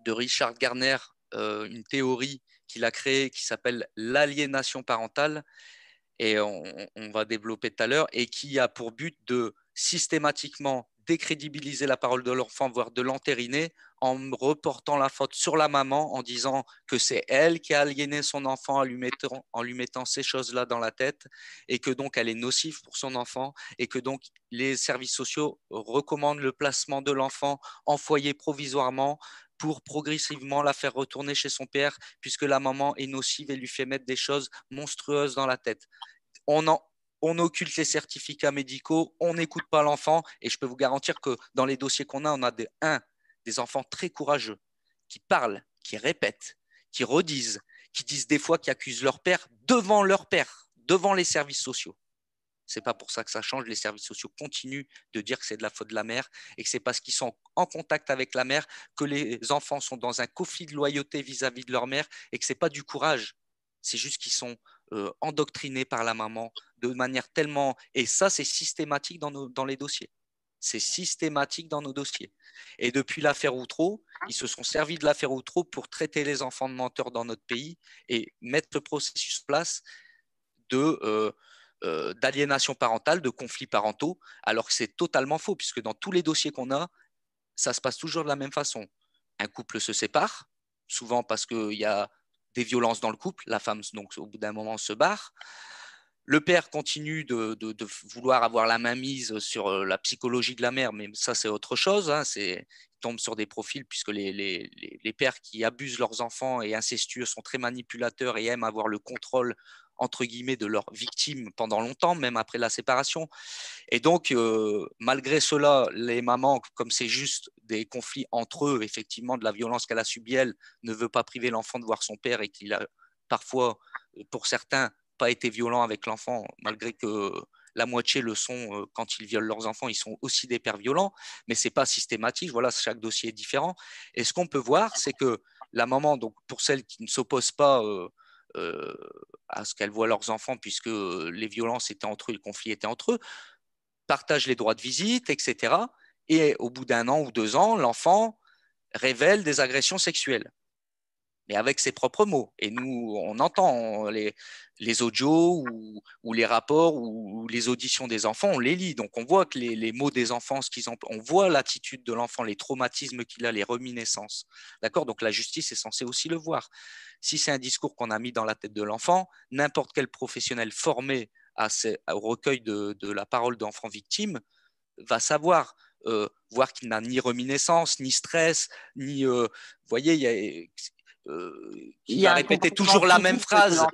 de Richard Garner, une théorie qu'il a créée qui s'appelle l'aliénation parentale, et on va développer tout à l'heure, et qui a pour but de systématiquement décrédibiliser la parole de l'enfant, voire de l'entériner, en reportant la faute sur la maman, en disant que c'est elle qui a aliéné son enfant en lui mettant ces choses-là dans la tête, et que donc elle est nocive pour son enfant, et que donc les services sociaux recommandent le placement de l'enfant en foyer provisoirement pour progressivement la faire retourner chez son père, puisque la maman est nocive et lui fait mettre des choses monstrueuses dans la tête. On occulte les certificats médicaux, on n'écoute pas l'enfant, et je peux vous garantir que dans les dossiers qu'on a, on a des enfants très courageux, qui parlent, qui répètent, qui redisent, qui disent des fois qu'ils accusent leur père, devant les services sociaux. C'est pas pour ça que ça change. Les services sociaux continuent de dire que c'est de la faute de la mère et que c'est parce qu'ils sont en contact avec la mère que les enfants sont dans un conflit de loyauté vis-à-vis de leur mère et que c'est pas du courage. C'est juste qu'ils sont endoctrinés par la maman de manière tellement… Et ça, c'est systématique dans les dossiers. C'est systématique dans nos dossiers. Et depuis l'affaire Outreau, ils se sont servis de l'affaire Outreau pour traiter les enfants de menteurs dans notre pays et mettre le processus en place d'aliénation parentale, de conflits parentaux, alors que c'est totalement faux, puisque dans tous les dossiers qu'on a, ça se passe toujours de la même façon. Un couple se sépare, souvent parce qu'il y a des violences dans le couple, la femme, donc, au bout d'un moment, se barre. Le père continue de vouloir avoir la main mise sur la psychologie de la mère, mais ça, c'est autre chose. Hein. Il tombe sur des profils, puisque les pères qui abusent leurs enfants et incestueux sont très manipulateurs et aiment avoir le contrôle, entre guillemets, de leurs victimes pendant longtemps, même après la séparation. Et donc, malgré cela, les mamans, comme c'est juste des conflits entre eux, effectivement, de la violence qu'elle a subie, elle ne veut pas priver l'enfant de voir son père et qu'il a parfois, pour certains, pas été violent avec l'enfant, malgré que la moitié le sont quand ils violent leurs enfants, ils sont aussi des pères violents, mais ce n'est pas systématique. Voilà, chaque dossier est différent. Et ce qu'on peut voir, c'est que la maman, donc pour celles qui ne s'opposent pas à ce qu'elles voient leurs enfants, puisque les violences étaient entre eux, le conflit était entre eux, partage les droits de visite, etc. Et au bout d'1 an ou 2 ans, l'enfant révèle des agressions sexuelles. mais avec ses propres mots. Et nous, on entend les audios ou les rapports ou les auditions des enfants, on les lit. Donc, on voit que les mots des enfants, on voit l'attitude de l'enfant, les traumatismes qu'il a, les reminiscences. D'accord? Donc, la justice est censée aussi le voir. Si c'est un discours qu'on a mis dans la tête de l'enfant, n'importe quel professionnel formé au recueil de la parole d'enfants victimes va savoir voir qu'il n'a ni reminiscence, ni stress, ni, vous voyez, il va répéter toujours la même phrase.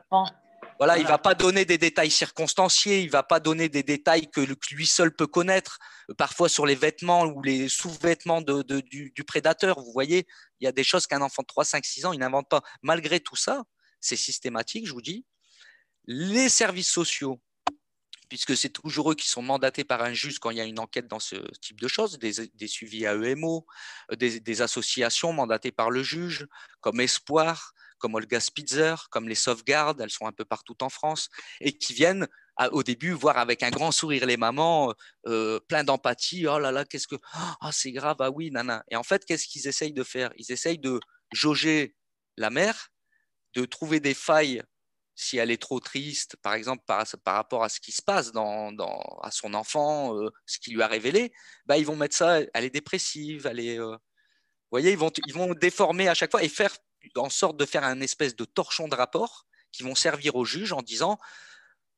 Voilà, il ne va pas donner des détails circonstanciés, il ne va pas donner des détails que lui seul peut connaître, parfois sur les vêtements ou les sous-vêtements du prédateur. Vous voyez, il y a des choses qu'un enfant de 3, 5, 6 ans, il n'invente pas. Malgré tout ça, c'est systématique, je vous dis. Les services sociaux, puisque c'est toujours eux qui sont mandatés par un juge quand il y a une enquête dans ce type de choses, des suivis AEMO, des associations mandatées par le juge, comme Espoir, comme Olga Spitzer, comme les Sauvegardes, elles sont un peu partout en France, et qui viennent au début voir avec un grand sourire les mamans, plein d'empathie, oh là là, qu'est-ce que, oh, c'est grave, ah oui, nana. Et en fait, qu'est-ce qu'ils essayent de faire? Ils essayent de jauger la mère, de trouver des failles si elle est trop triste, par exemple par rapport à ce qui se passe à son enfant, ce qui lui a révélé, bah, ils vont mettre ça, elle est dépressive, vous voyez, ils vont déformer à chaque fois et faire en sorte de faire un espèce de torchon de rapport qui vont servir au juge en disant,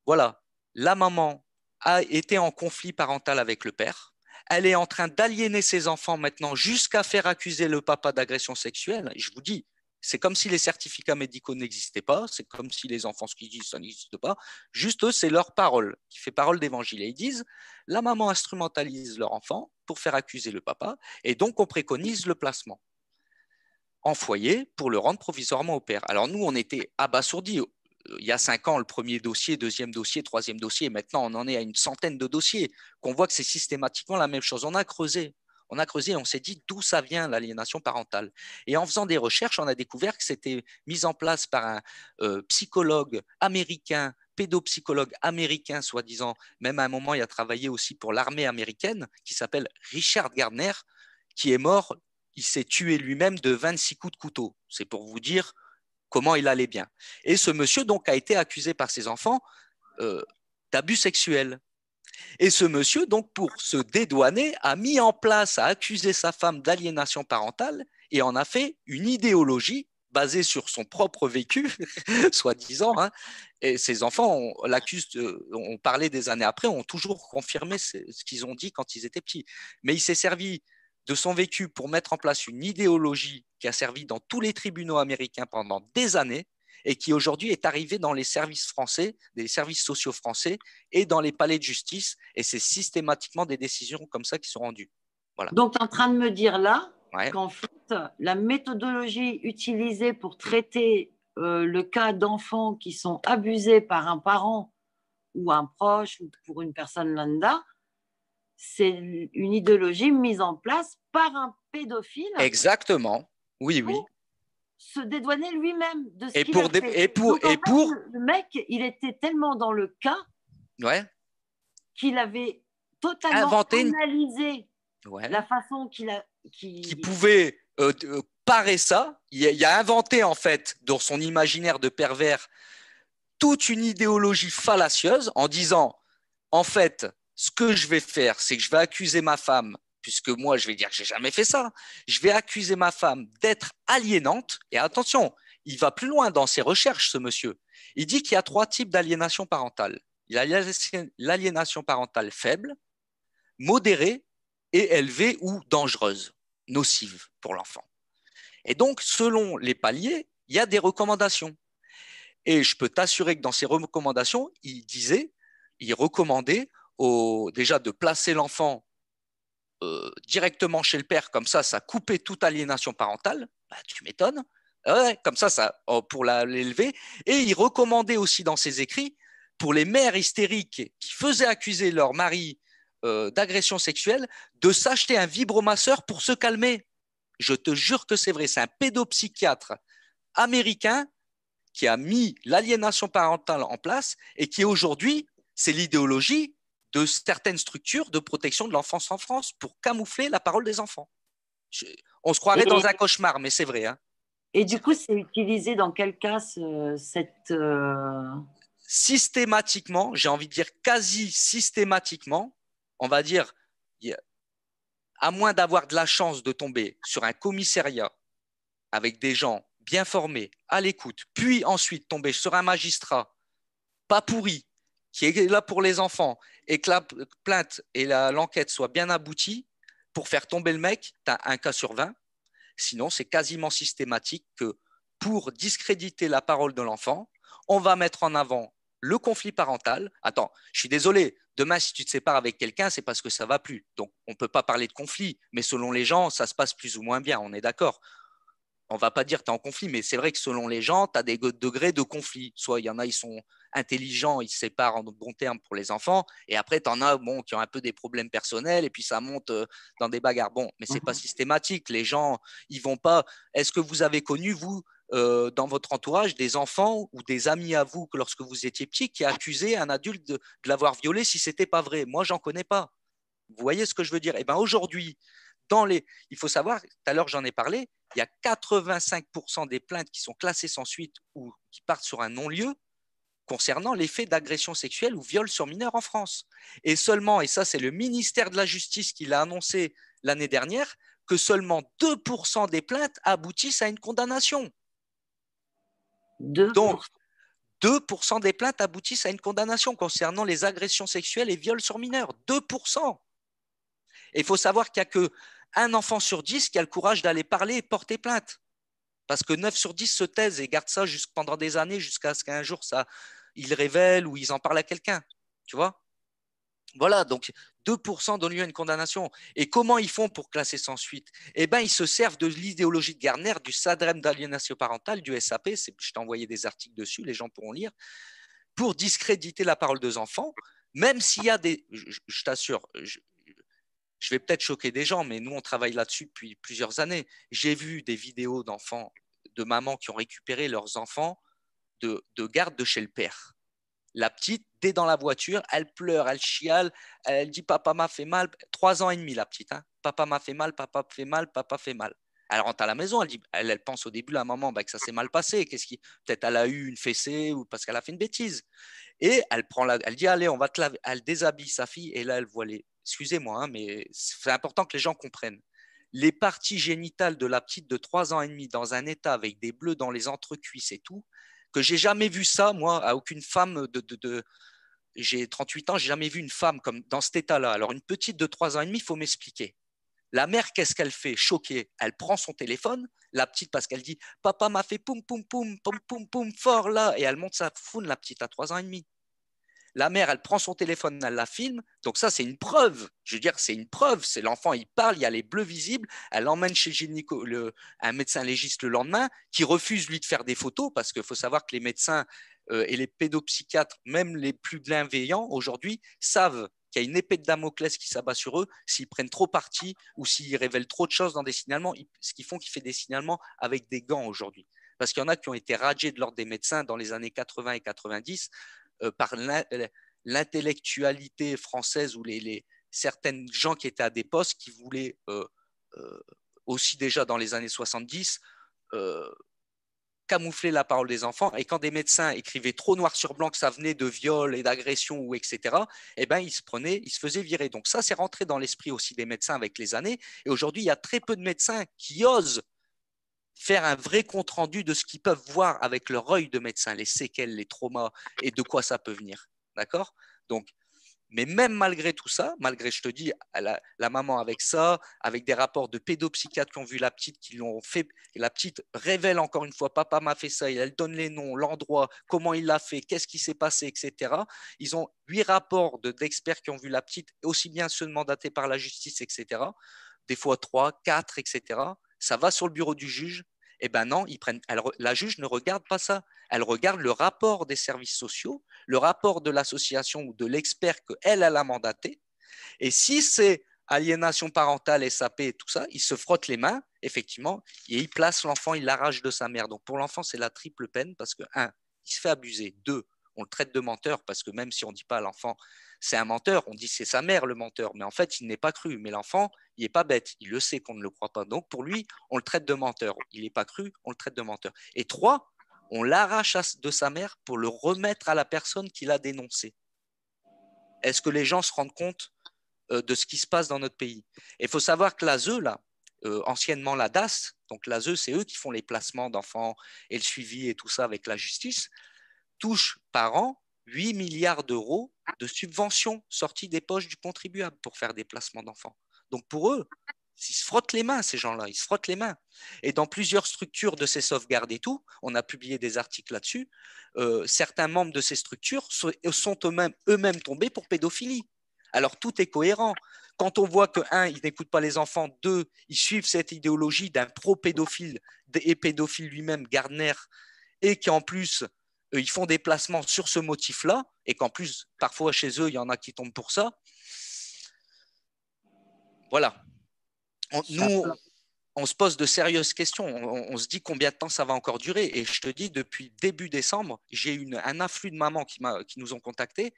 voilà, la maman a été en conflit parental avec le père, elle est en train d'aliéner ses enfants maintenant jusqu'à faire accuser le papa d'agression sexuelle, et je vous dis, c'est comme si les certificats médicaux n'existaient pas, c'est comme si les enfants, ce qu'ils disent, ça n'existe pas. Juste eux, c'est leur parole, qui fait parole d'évangile. Et ils disent, la maman instrumentalise leur enfant pour faire accuser le papa, et donc on préconise le placement en foyer pour le rendre provisoirement au père. Alors nous, on était abasourdis. Il y a 5 ans, le premier dossier, deuxième dossier, troisième dossier, et maintenant on en est à une centaine de dossiers, qu'on voit que c'est systématiquement la même chose. On a creusé et on s'est dit d'où ça vient l'aliénation parentale. Et en faisant des recherches, on a découvert que c'était mis en place par un psychologue américain, pédopsychologue américain, soi-disant. Même à un moment, il a travaillé aussi pour l'armée américaine, qui s'appelle Richard Gardner, qui est mort. Il s'est tué lui-même de 26 coups de couteau. C'est pour vous dire comment il allait bien. Et ce monsieur donc a été accusé par ses enfants d'abus sexuels. Et ce monsieur, donc, pour se dédouaner, a mis en place, a accusé sa femme d'aliénation parentale et en a fait une idéologie basée sur son propre vécu, soi-disant. Hein. Et ses enfants l'accusent, on parlait des années après, ont toujours confirmé ce qu'ils ont dit quand ils étaient petits. Mais il s'est servi de son vécu pour mettre en place une idéologie qui a servi dans tous les tribunaux américains pendant des années et qui aujourd'hui est arrivée dans les services français, des services sociaux français et dans les palais de justice. Et c'est systématiquement des décisions comme ça qui sont rendues. Voilà. Donc, tu es en train de me dire là qu'en fait, la méthodologie utilisée pour traiter le cas d'enfants qui sont abusés par un parent ou un proche ou pour une personne lambda, c'est une idéologie mise en place par un pédophile. Exactement. Oui, oui. Se dédouaner lui-même de ce qu'il a fait. Et pour le mec, il était tellement dans le cas qu'il avait totalement analysé la façon qui pouvait parer ça. Il a inventé en fait dans son imaginaire de pervers toute une idéologie fallacieuse en disant en fait ce que je vais faire c'est que je vais accuser ma femme, puisque moi je vais dire que j'ai jamais fait ça, je vais accuser ma femme d'être aliénante. Et attention, il va plus loin dans ses recherches, ce monsieur. Il dit qu'il y a 3 types d'aliénation parentale. Il y a l'aliénation parentale faible, modérée et élevée ou dangereuse, nocive pour l'enfant. Et donc, selon les paliers, il y a des recommandations. Et je peux t'assurer que dans ces recommandations, il recommandait déjà de placer l'enfant directement chez le père, comme ça coupait toute aliénation parentale. Bah, tu m'étonnes. Ouais, comme ça pour l'élever. Et il recommandait aussi dans ses écrits, pour les mères hystériques qui faisaient accuser leur mari d'agression sexuelle, de s'acheter un vibromasseur pour se calmer. Je te jure que c'est vrai. C'est un pédopsychiatre américain qui a mis l'aliénation parentale en place et qui aujourd'hui, c'est l'idéologie de certaines structures de protection de l'enfance en France pour camoufler la parole des enfants. On se croirait dans un cauchemar, mais c'est vrai. Hein. Et du coup, c'est utilisé dans quel cas cette… Systématiquement, j'ai envie de dire quasi systématiquement, on va dire, à moins d'avoir de la chance de tomber sur un commissariat avec des gens bien formés, à l'écoute, puis ensuite tomber sur un magistrat pas pourri, qui est là pour les enfants, et que la plainte et l'enquête soient bien abouties, pour faire tomber le mec, tu as un cas sur 20. Sinon, c'est quasiment systématique que pour discréditer la parole de l'enfant, on va mettre en avant le conflit parental. Attends, je suis désolé, demain, si tu te sépares avec quelqu'un, c'est parce que ça ne va plus. Donc, on ne peut pas parler de conflit, mais selon les gens, ça se passe plus ou moins bien, on est d'accord. On ne va pas dire que tu es en conflit, mais c'est vrai que selon les gens, tu as des degrés de conflit. Soit il y en a, ils sont intelligents, ils se séparent en bon terme pour les enfants, et après, tu en as bon, qui ont un peu des problèmes personnels, et puis ça monte dans des bagarres. Bon, mais ce n'est pas systématique. Les gens, ils vont pas… Est-ce que vous avez connu, vous, dans votre entourage, des enfants ou des amis à vous, que lorsque vous étiez petit, qui accusaient un adulte de l'avoir violé si ce n'était pas vrai? Moi, j'en connais pas. Vous voyez ce que je veux dire? Eh bien, aujourd'hui, il faut savoir, tout à l'heure j'en ai parlé, il y a 85% des plaintes qui sont classées sans suite ou qui partent sur un non-lieu concernant les faits d'agression sexuelle ou viol sur mineur en France. Et seulement, et ça c'est le ministère de la Justice qui l'a annoncé l'année dernière, que seulement 2% des plaintes aboutissent à une condamnation. 2%. Donc, 2% des plaintes aboutissent à une condamnation concernant les agressions sexuelles et viols sur mineurs. 2%. Et il faut savoir qu'il n'y a qu'un enfant sur 10 qui a le courage d'aller parler et porter plainte. Parce que 9 sur 10 se taisent et gardent ça pendant des années jusqu'à ce qu'un jour, ils révèlent ou ils en parlent à quelqu'un. Tu vois? Voilà, donc 2% donnent lieu à une condamnation. Et comment ils font pour classer sans suite? Eh bien, ils se servent de l'idéologie de Gardner, du SADREM d'aliénation parentale, du SAP, je t'ai envoyé des articles dessus, les gens pourront lire, pour discréditer la parole des enfants, même s'il y a des… Je t'assure, je vais peut-être choquer des gens, mais nous, on travaille là-dessus depuis plusieurs années. J'ai vu des vidéos d'enfants, de mamans qui ont récupéré leurs enfants de garde de chez le père. La petite, dès dans la voiture, elle pleure, elle chiale, elle dit papa m'a fait mal. 3 ans et demi, la petite. Hein. Papa m'a fait mal, papa fait mal, papa fait mal. Elle rentre à la maison, elle pense au début, la maman, que ça s'est mal passé. Peut-être elle a eu une fessée ou parce qu'elle a fait une bêtise. Et elle dit allez, on va te laver. Elle déshabille sa fille et là, elle voit les… Excusez-moi, hein, mais c'est important que les gens comprennent. Les parties génitales de la petite de 3 ans et demi dans un état avec des bleus dans les entrecuisses et tout, que j'ai jamais vu ça, moi, à aucune femme j'ai 38 ans, j'ai jamais vu une femme comme dans cet état-là. Alors, une petite de 3 ans et demi, il faut m'expliquer. La mère, qu'est-ce qu'elle fait? Choquée. Elle prend son téléphone, la petite, parce qu'elle dit papa m'a fait poum, poum, poum, poum, poum, poum, fort là. Et elle monte sa foune, la petite, à 3 ans et demi. La mère, elle prend son téléphone, elle la filme. Donc ça, c'est une preuve. Je veux dire, c'est une preuve. C'est l'enfant, il parle, il y a les bleus visibles. Elle l'emmène chez un médecin légiste le lendemain qui refuse, lui, de faire des photos parce qu'il faut savoir que les médecins et les pédopsychiatres, même les plus bienveillants aujourd'hui, savent qu'il y a une épée de Damoclès qui s'abat sur eux s'ils prennent trop parti ou s'ils révèlent trop de choses dans des signalements, ce qu'ils font qu'ils font des signalements avec des gants aujourd'hui. Parce qu'il y en a qui ont été radiés de l'ordre des médecins dans les années 80 et 90 par l'intellectualité française ou certaines gens qui étaient à des postes qui voulaient aussi déjà dans les années 70 camoufler la parole des enfants. Et quand des médecins écrivaient trop noir sur blanc que ça venait de viol et d'agression ou etc., eh ben, ils se faisaient virer. Donc ça, c'est rentré dans l'esprit aussi des médecins avec les années. Et aujourd'hui, il y a très peu de médecins qui osent faire un vrai compte-rendu de ce qu'ils peuvent voir avec leur œil de médecin, les séquelles, les traumas et de quoi ça peut venir. D'accord? Donc, mais même malgré tout ça, malgré, je te dis, la maman avec ça, avec des rapports de pédopsychiatres qui ont vu la petite, qui l'ont fait, la petite révèle encore une fois, papa m'a fait ça, elle donne les noms, l'endroit, comment il l'a fait, qu'est-ce qui s'est passé, etc. Ils ont 8 rapports d'experts qui ont vu la petite, aussi bien ceux mandatés par la justice, etc. Des fois 3, 4, etc. Ça va sur le bureau du juge. Eh bien non, la juge ne regarde pas ça. Elle regarde le rapport des services sociaux, le rapport de l'association ou de l'expert qu'elle a mandaté. Et si c'est aliénation parentale, SAP et tout ça, il se frotte les mains, effectivement, et il place l'enfant, il l'arrache de sa mère. Donc pour l'enfant, c'est la triple peine parce que, un, il se fait abuser. Deux, on le traite de menteur parce que même si on ne dit pas à l'enfant c'est un menteur, on dit c'est sa mère le menteur, mais en fait, il n'est pas cru. Mais l'enfant, il n'est pas bête, il le sait qu'on ne le croit pas. Donc pour lui, on le traite de menteur. Il n'est pas cru, on le traite de menteur. Et 3, on l'arrache de sa mère pour le remettre à la personne qui l'a dénoncé. Est-ce que les gens se rendent compte de ce qui se passe dans notre pays? Et il faut savoir que l'ASE, là, anciennement la DAS, donc l'ASE, c'est eux qui font les placements d'enfants et le suivi et tout ça avec la justice, touche par an 8 milliards d'euros de subventions sorties des poches du contribuable pour faire des placements d'enfants. Donc pour eux, ils se frottent les mains, ces gens-là, ils se frottent les mains. Et dans plusieurs structures de ces sauvegardes et tout, on a publié des articles là-dessus, certains membres de ces structures sont eux-mêmes tombés pour pédophilie. Alors tout est cohérent. Quand on voit que, 1, ils n'écoutent pas les enfants, 2, ils suivent cette idéologie d'un pro-pédophile et pédophile lui-même, Gardner, et qu'en plus, ils font des placements sur ce motif-là, et qu'en plus, parfois chez eux, il y en a qui tombent pour ça. Voilà. Nous, on se pose de sérieuses questions. On se dit combien de temps ça va encore durer. Et je te dis, depuis début décembre, j'ai eu un afflux de mamans qui nous ont contactés,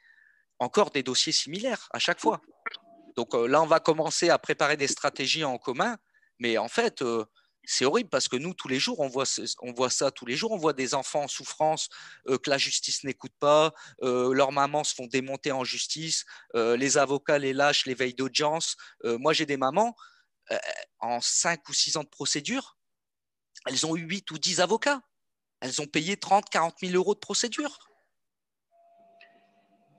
encore des dossiers similaires à chaque fois. Donc là, on va commencer à préparer des stratégies en commun. Mais en fait, c'est horrible parce que nous, tous les jours, on voit ça. Tous les jours, on voit des enfants en souffrance, que la justice n'écoute pas, leurs mamans se font démonter en justice, les avocats les lâchent, les veillent d'audience. Moi, j'ai des mamans, en 5 ou 6 ans de procédure, elles ont eu 8 ou 10 avocats. Elles ont payé 30, 40 000 euros de procédure.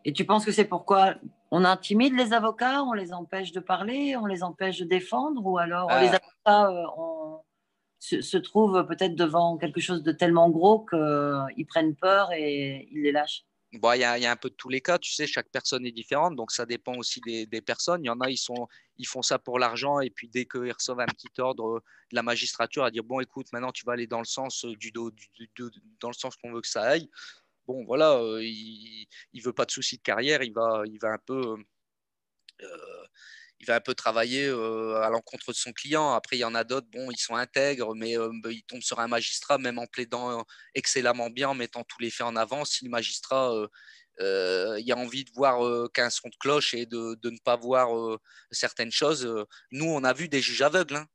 Et tu penses que c'est pourquoi on intimide les avocats, on les empêche de parler, on les empêche de défendre, ou alors les avocats se trouvent peut-être devant quelque chose de tellement gros qu'ils prennent peur et ils les lâchent? Bon, y a un peu de tous les cas, tu sais, chaque personne est différente, donc ça dépend aussi des personnes. Il y en a, ils font ça pour l'argent, et puis dès qu'ils reçoivent un petit ordre de la magistrature à dire, bon, écoute, maintenant tu vas aller dans le sens dans le sens qu'on veut que ça aille. Bon, voilà, il ne veut pas de souci de carrière, il va un peu travailler à l'encontre de son client. Après, il y en a d'autres, bon, ils sont intègres, mais ils tombent sur un magistrat, même en plaidant excellemment bien, en mettant tous les faits en avant. Si le magistrat il a envie de voir qu'un son de cloche et de ne pas voir certaines choses, nous, on a vu des juges aveugles. Hein.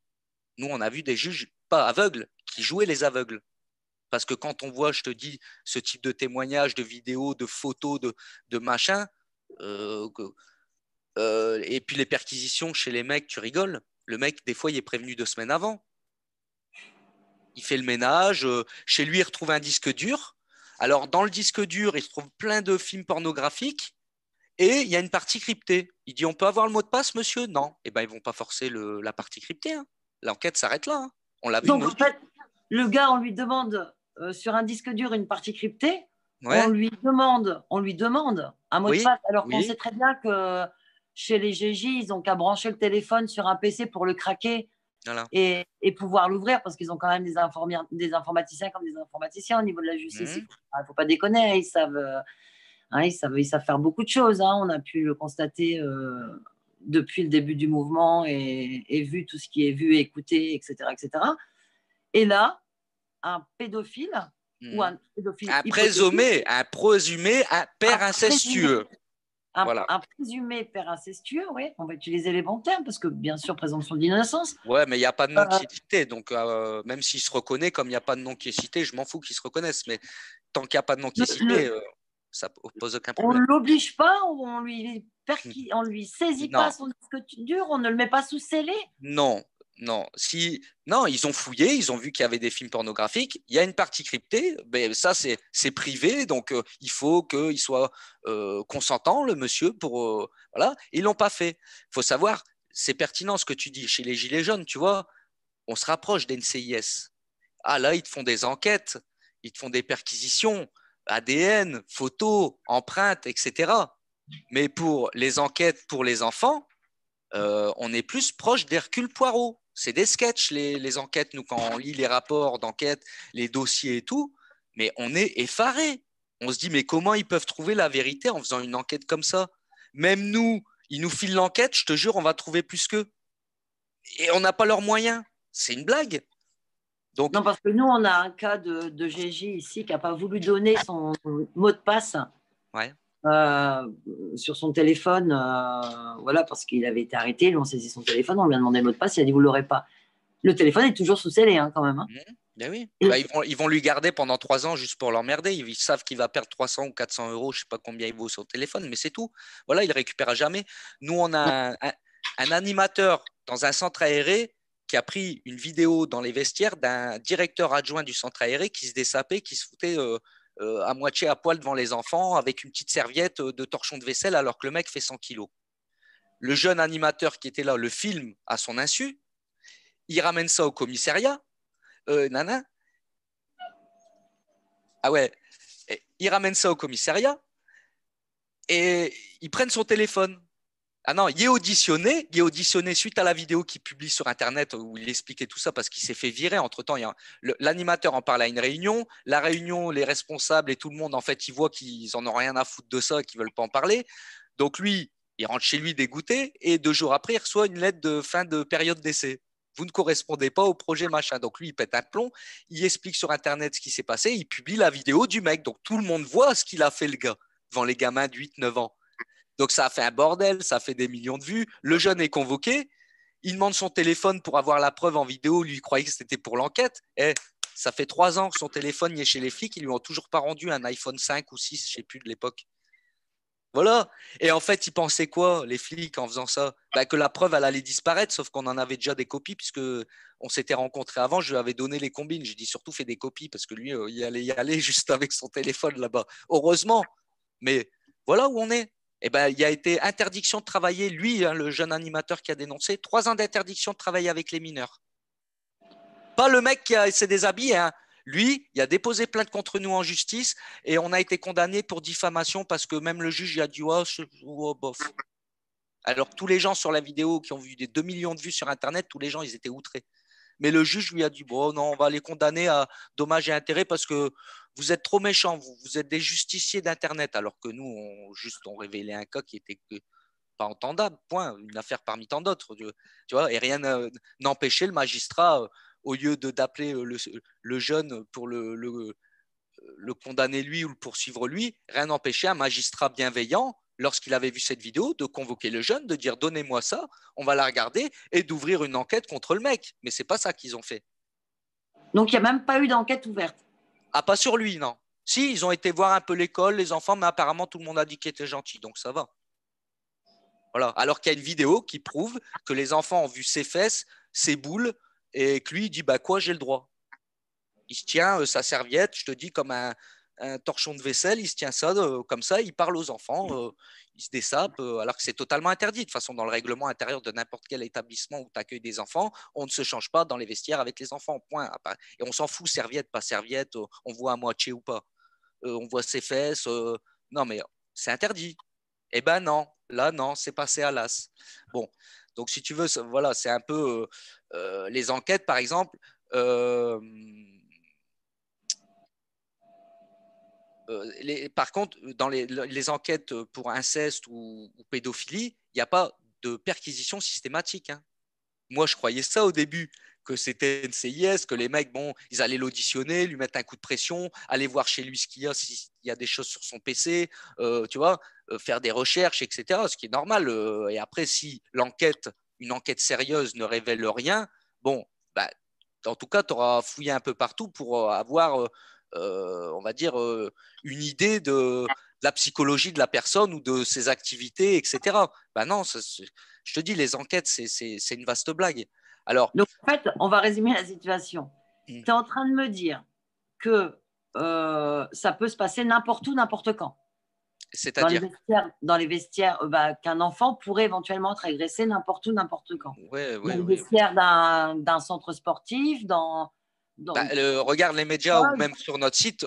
Nous, on a vu des juges pas aveugles, qui jouaient les aveugles. Parce que quand on voit, je te dis, ce type de témoignages, de vidéos, de photos, de machin, et puis les perquisitions chez les mecs, tu rigoles. Le mec, des fois, il est prévenu 2 semaines avant. Il fait le ménage. Chez lui, il retrouve un disque dur. Alors, dans le disque dur, il se trouve plein de films pornographiques et il y a une partie cryptée. Il dit, on peut avoir le mot de passe, monsieur? Non. Eh bien, ils ne vont pas forcer la partie cryptée. Hein. L'enquête s'arrête là. Hein. On l'a vu. Donc, en fait, le gars, on lui demande sur un disque dur une partie cryptée. Ouais. On lui demande un mot de passe, alors qu'on sait très bien que chez les GJ, ils n'ont qu'à brancher le téléphone sur un PC pour le craquer. Voilà. Et pouvoir l'ouvrir, parce qu'ils ont quand même des informaticiens comme des informaticiens au niveau de la justice. Il ne faut pas déconner, ils savent faire beaucoup de choses. Hein. On a pu le constater depuis le début du mouvement et vu tout ce qui est vu, écouté, etc., etc. Et là, un pédophile ou un pédophile un présumé, un père incestueux. Un présumé père incestueux, oui, on va utiliser les bons termes, parce que bien sûr, présomption d'innocence. Ouais, mais il n'y a pas de nom qui est cité, donc même s'il se reconnaît, comme il n'y a pas de nom qui est cité, je m'en fous qu'ils se reconnaissent, mais tant qu'il n'y a pas de nom qui est cité, ça ne pose aucun problème. On ne l'oblige pas, on lui saisit pas son disque dur, on ne le met pas sous scellé. Non. Non, ils ont fouillé, ils ont vu qu'il y avait des films pornographiques. Il y a une partie cryptée, mais ça c'est privé, donc il faut qu'il soit consentant, le monsieur, pour voilà. Ils l'ont pas fait. Il faut savoir, c'est pertinent ce que tu dis. Chez les gilets jaunes, tu vois, on se rapproche d'NCIS. Ah là, ils te font des enquêtes, ils te font des perquisitions, ADN, photos, empreintes, etc. Mais pour les enquêtes pour les enfants, on est plus proche d'Hercule Poirot. C'est des sketchs, les enquêtes, nous, quand on lit les rapports d'enquête, les dossiers et tout, mais on est effarés. On se dit, mais comment ils peuvent trouver la vérité en faisant une enquête comme ça? Même nous, ils nous filent l'enquête, je te jure, on va trouver plus qu'eux. Et on n'a pas leurs moyens. C'est une blague. Donc, non, parce que nous, on a un cas de Gégé ici qui n'a pas voulu donner son mot de passe ouais. sur son téléphone, voilà, parce qu'il avait été arrêté, ils lui ont saisi son téléphone, on lui a demandé le mot de passe, il a dit vous l'aurez pas. Le téléphone est toujours sous scellé, hein, quand même. Hein. Ben oui. Et, Bah, ils vont lui garder pendant 3 ans juste pour l'emmerder. Ils savent qu'il va perdre 300 ou 400 euros, je ne sais pas combien il vaut sur le téléphone, mais c'est tout. Voilà, il ne récupérera jamais. Nous, on a un animateur dans un centre aéré qui a pris une vidéo dans les vestiaires d'un directeur adjoint du centre aéré qui se dessapait, qui se foutait à moitié à poil devant les enfants avec une petite serviette de torchon de vaisselle alors que le mec fait 100 kilos. Le jeune animateur qui était là le filme à son insu, il ramène ça au commissariat. Nana. Ah ouais, ils ramènent ça au commissariat et ils prennent son téléphone. Ah non, il est auditionné suite à la vidéo qu'il publie sur Internet où il expliquait tout ça parce qu'il s'est fait virer. Entre-temps, l'animateur en parle à une réunion. La réunion, les responsables et tout le monde, en fait, ils voient qu'ils n'en ont rien à foutre de ça, qu'ils ne veulent pas en parler. Donc lui, il rentre chez lui dégoûté et 2 jours après, il reçoit une lettre de fin de période d'essai. Vous ne correspondez pas au projet machin. Donc lui, il pète un plomb, il explique sur Internet ce qui s'est passé, il publie la vidéo du mec. Donc tout le monde voit ce qu'il a fait le gars devant les gamins de 8-9 ans. Donc ça a fait un bordel, ça a fait des millions de vues. Le jeune est convoqué, il demande son téléphone pour avoir la preuve en vidéo, lui il croyait que c'était pour l'enquête. Et ça fait 3 ans que son téléphone y est chez les flics, ils lui ont toujours pas rendu un iPhone 5 ou 6, je sais plus de l'époque. Voilà. Et en fait, ils pensaient quoi, les flics, en faisant ça? Bah, que la preuve, elle allait disparaître, sauf qu'on en avait déjà des copies, puisque on s'était rencontrés avant, je lui avais donné les combines. J'ai dit surtout fais des copies, parce que lui, il allait y aller juste avec son téléphone là-bas. Heureusement. Mais voilà où on est. Eh ben, il y a été interdiction de travailler, lui, hein, le jeune animateur qui a dénoncé, 3 ans d'interdiction de travailler avec les mineurs. Pas le mec qui s'est déshabillé, hein. Lui, il a déposé plainte contre nous en justice et on a été condamné pour diffamation parce que même le juge il a dit bof. Alors que tous les gens sur la vidéo qui ont vu des 2 millions de vues sur Internet, tous les gens, ils étaient outrés. Mais le juge lui a dit bon, non, on va les condamner à dommages et intérêts parce que vous êtes trop méchants, vous êtes des justiciers d'Internet. Alors que nous, on révélait un cas qui était pas entendable, point, une affaire parmi tant d'autres, tu vois, et rien n'empêchait le magistrat, au lieu d'appeler le jeune pour le condamner lui ou le poursuivre lui, rien n'empêchait un magistrat bienveillant, lorsqu'il avait vu cette vidéo, de convoquer le jeune, de dire donnez-moi ça, on va la regarder et d'ouvrir une enquête contre le mec. Mais c'est pas ça qu'ils ont fait. Donc il n'y a même pas eu d'enquête ouverte. Ah, pas sur lui, non. Si, ils ont été voir un peu l'école, les enfants, mais apparemment tout le monde a dit qu'il était gentil, donc ça va. Voilà. Alors qu'il y a une vidéo qui prouve que les enfants ont vu ses fesses, ses boules, et que lui, il dit bah quoi, j'ai le droit. Il se tient sa serviette, je te dis, comme un torchon de vaisselle, il se tient ça comme ça, il parle aux enfants, il se dessape, alors que c'est totalement interdit. De toute façon, dans le règlement intérieur de n'importe quel établissement où tu accueilles des enfants, on ne se change pas dans les vestiaires avec les enfants, point. Et on s'en fout, serviette, pas serviette, on voit à moitié ou pas. On voit ses fesses, non mais c'est interdit. Eh ben non, là non, c'est passé à l'as. Bon, donc si tu veux, voilà, c'est un peu les enquêtes, par exemple. Par contre, dans les enquêtes pour inceste ou pédophilie, il n'y a pas de perquisition systématique. Hein. Moi, je croyais ça au début, que c'était NCIS, que les mecs, bon, ils allaient l'auditionner, lui mettre un coup de pression, aller voir chez lui ce qu'il y a, s'il y a des choses sur son PC, tu vois, faire des recherches, etc., ce qui est normal. Et après, si une enquête sérieuse ne révèle rien, bon, bah, en tout cas, tu auras fouillé un peu partout pour avoir, on va dire, une idée de la psychologie de la personne ou de ses activités, etc. Ben non, je te dis, les enquêtes, c'est une vaste blague. Alors, donc en fait, on va résumer la situation. Tu es en train de me dire que ça peut se passer n'importe où, n'importe quand. C'est-à-dire dans les vestiaires qu'un enfant pourrait éventuellement être agressé n'importe où, n'importe quand. Ouais, dans les vestiaires d'un centre sportif, regarde les médias ou même sur notre site,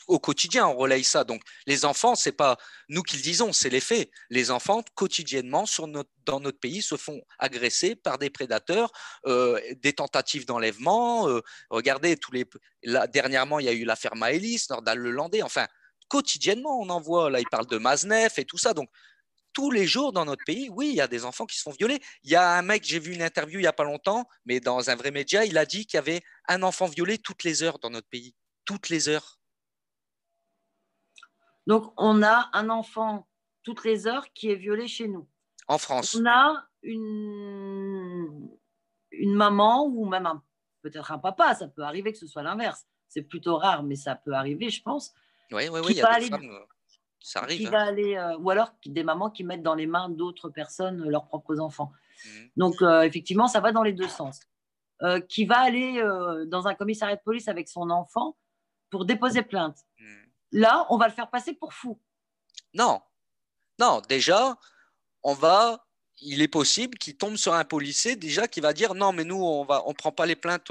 au quotidien, on relaye ça. Donc, les enfants, c'est pas nous qui le disons, c'est les faits. Les enfants, quotidiennement, dans notre pays, se font agresser par des prédateurs, des tentatives d'enlèvement. Regardez, dernièrement, il y a eu l'affaire Maëlys, Nordal Lelandais. Enfin, quotidiennement, on en voit. Là, il parle de Maznef et tout ça. Donc, tous les jours dans notre pays, oui, il y a des enfants qui se font violer. Il y a un mec, j'ai vu une interview il n'y a pas longtemps, mais dans un vrai média, il a dit qu'il y avait un enfant violé toutes les heures dans notre pays. Toutes les heures. Donc, on a un enfant toutes les heures qui est violé chez nous. En France. On a une maman ou même peut-être un papa, ça peut arriver que ce soit l'inverse. C'est plutôt rare, mais ça peut arriver, je pense. Oui, oui, oui, Qui il y a va des aller, femmes, ça arrive. qui Hein. va aller ou alors des mamans qui mettent dans les mains d'autres personnes leurs propres enfants. Mmh. Donc, effectivement, ça va dans les deux sens. Qui va aller dans un commissariat de police avec son enfant pour déposer plainte. Mmh. Là, on va le faire passer pour fou. Non, non, déjà, il est possible qu'il tombe sur un policier déjà qui va dire non, mais nous, on prend pas les plaintes,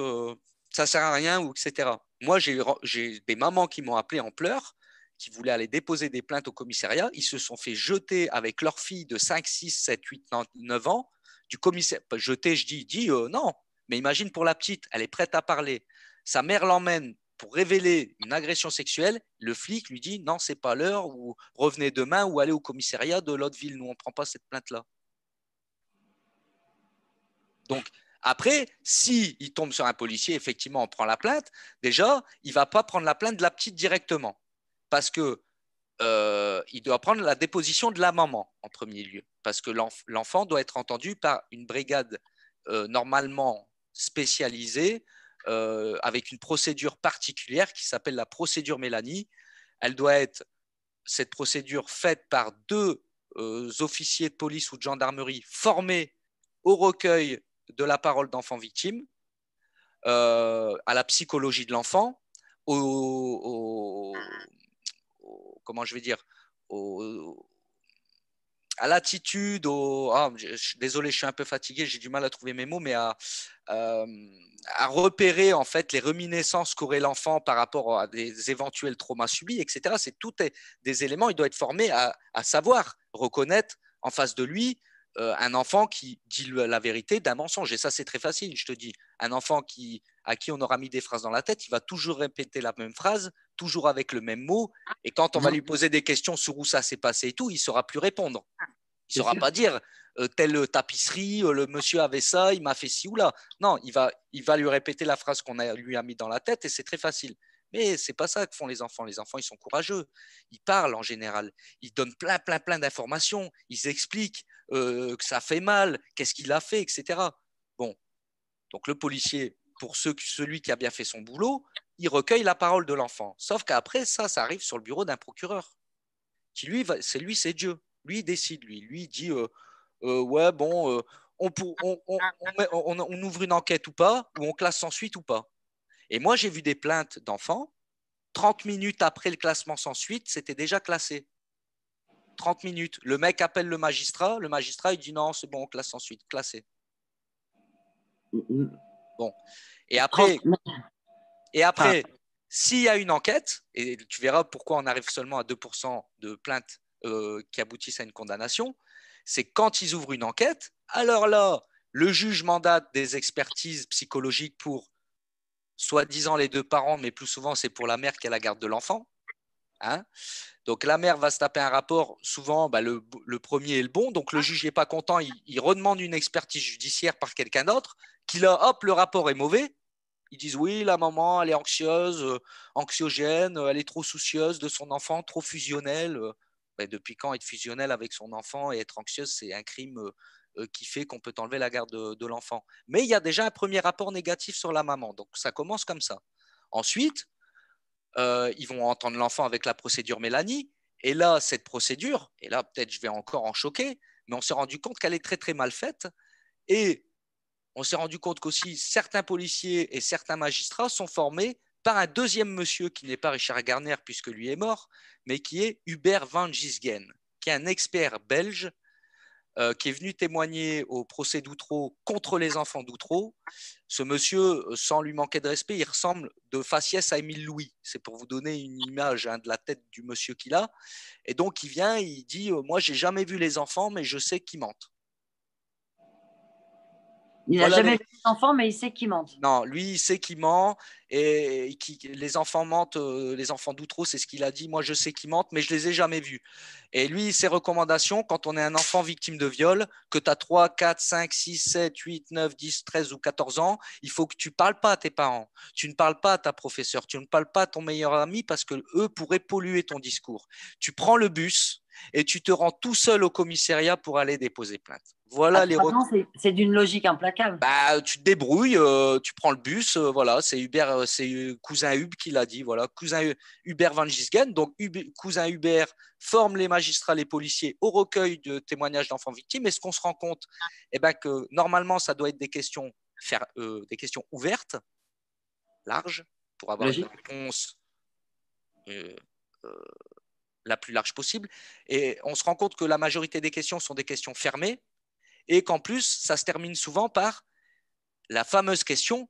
ça sert à rien, ou etc. Moi, j'ai des mamans qui m'ont appelé en pleurs, qui voulaient aller déposer des plaintes au commissariat. Ils se sont fait jeter avec leur fille de 5, 6, 7, 8, 9 ans du commissaire. Jeter, je dis non. Mais imagine pour la petite, elle est prête à parler. Sa mère l'emmène pour révéler une agression sexuelle. Le flic lui dit non, c'est pas l'heure, ou revenez demain, ou allez au commissariat de l'autre ville. Nous, on ne prend pas cette plainte-là. Donc, après, si il tombe sur un policier, effectivement, on prend la plainte. Déjà, il ne va pas prendre la plainte de la petite directement, parce que il doit prendre la déposition de la maman en premier lieu, parce que l'enfant doit être entendu par une brigade normalement spécialisée, avec une procédure particulière qui s'appelle la procédure Mélanie. Elle doit être, cette procédure, faite par deux officiers de police ou de gendarmerie formés au recueil de la parole d'enfants victimes, à la psychologie de l'enfant, comment je vais dire, à l'attitude, désolé, je suis un peu fatigué, j'ai du mal à trouver mes mots, mais à repérer en fait les reminiscences qu'aurait l'enfant par rapport à des éventuels traumas subis, etc. C'est tout des éléments. Il doit être formé à savoir reconnaître en face de lui un enfant qui dit la vérité d'un mensonge. Et ça, c'est très facile. Je te dis, un enfant à qui on aura mis des phrases dans la tête, il va toujours répéter la même phrase, toujours avec le même mot. Et quand on va lui poser des questions sur où ça s'est passé et tout, il ne saura plus répondre. Il ne saura pas dire telle tapisserie, le monsieur avait ça, il m'a fait ci ou là. Non, il va lui répéter la phrase qu'on lui a mis dans la tête et c'est très facile. Mais ce n'est pas ça que font les enfants. Les enfants, ils sont courageux. Ils parlent en général. Ils donnent plein d'informations. Ils expliquent que ça fait mal, qu'est-ce qu'il a fait, etc. Bon, donc le policier, pour celui qui a bien fait son boulot, il recueille la parole de l'enfant. Sauf qu'après, ça arrive sur le bureau d'un procureur. Qui lui, c'est Dieu. Lui, il décide. Lui, il dit ouais, bon, on ouvre une enquête ou pas, ou on classe sans suite ou pas. Et moi, j'ai vu des plaintes d'enfants. 30 minutes après le classement sans suite, c'était déjà classé. 30 minutes. Le mec appelle le magistrat il dit non, c'est bon, on classe sans suite, classé. Bon. Et après, s'il y a une enquête, et tu verras pourquoi on arrive seulement à 2% de plaintes qui aboutissent à une condamnation, c'est quand ils ouvrent une enquête, alors là, le juge mandate des expertises psychologiques pour soi-disant les deux parents, mais plus souvent c'est pour la mère qui a la garde de l'enfant. Hein. Donc la mère va se taper un rapport, souvent le premier est le bon, donc le juge n'est pas content, il redemande une expertise judiciaire par quelqu'un d'autre, qui là, hop, le rapport est mauvais. Ils disent oui, la maman, elle est anxieuse, anxiogène, elle est trop soucieuse de son enfant, trop fusionnelle. Depuis quand être fusionnelle avec son enfant et être anxieuse, c'est un crime qui fait qu'on peut enlever la garde de l'enfant. Mais il y a déjà un premier rapport négatif sur la maman. Donc ça commence comme ça. Ensuite, ils vont entendre l'enfant avec la procédure Mélanie. Et là, cette procédure, et là peut-être je vais encore en choquer, mais on s'est rendu compte qu'elle est très mal faite. Et on s'est rendu compte qu'aussi certains policiers et certains magistrats sont formés par un deuxième monsieur qui n'est pas Richard Garner puisque lui est mort, mais qui est Hubert van Gisgen, qui est un expert belge qui est venu témoigner au procès d'Outreau contre les enfants d'Outreau. Ce monsieur, sans lui manquer de respect, il ressemble de faciès à Émile Louis. C'est pour vous donner une image de la tête du monsieur qu'il a. Et donc, il vient, il dit moi, j'ai jamais vu les enfants, mais je sais qu'ils mentent. Il n'a Voilà jamais les, vu d'enfant, mais il sait qu'il mente. Non, lui, il sait qu'il ment et les enfants mentent, les enfants d'Outreau, c'est ce qu'il a dit. Moi, je sais qu'ils mentent, mais je ne les ai jamais vus. Et lui, ses recommandations, quand on est un enfant victime de viol, que tu as 3, 4, 5, 6, 7, 8, 9, 10, 13 ou 14 ans, il faut que tu ne parles pas à tes parents, tu ne parles pas à ta professeure, tu ne parles pas à ton meilleur ami parce que eux pourraient polluer ton discours. Tu prends le bus et tu te rends tout seul au commissariat pour aller déposer plainte. À Voilà les 3 ans, c'est d'une logique implacable. bah, tu te débrouilles, tu prends le bus, voilà, c'est Hubert, c'est cousin Hub qui l'a dit, voilà, cousin Hubert Van Gisgen. Donc, cousin Hubert forme les magistrats, les policiers au recueil de témoignages d'enfants victimes. Et ce qu'on se rend compte, eh ben, que normalement, ça doit être des questions ouvertes, larges, pour avoir une Logique. réponse euh, euh, la plus large possible. Et on se rend compte que la majorité des questions sont des questions fermées et qu'en plus, ça se termine souvent par la fameuse question,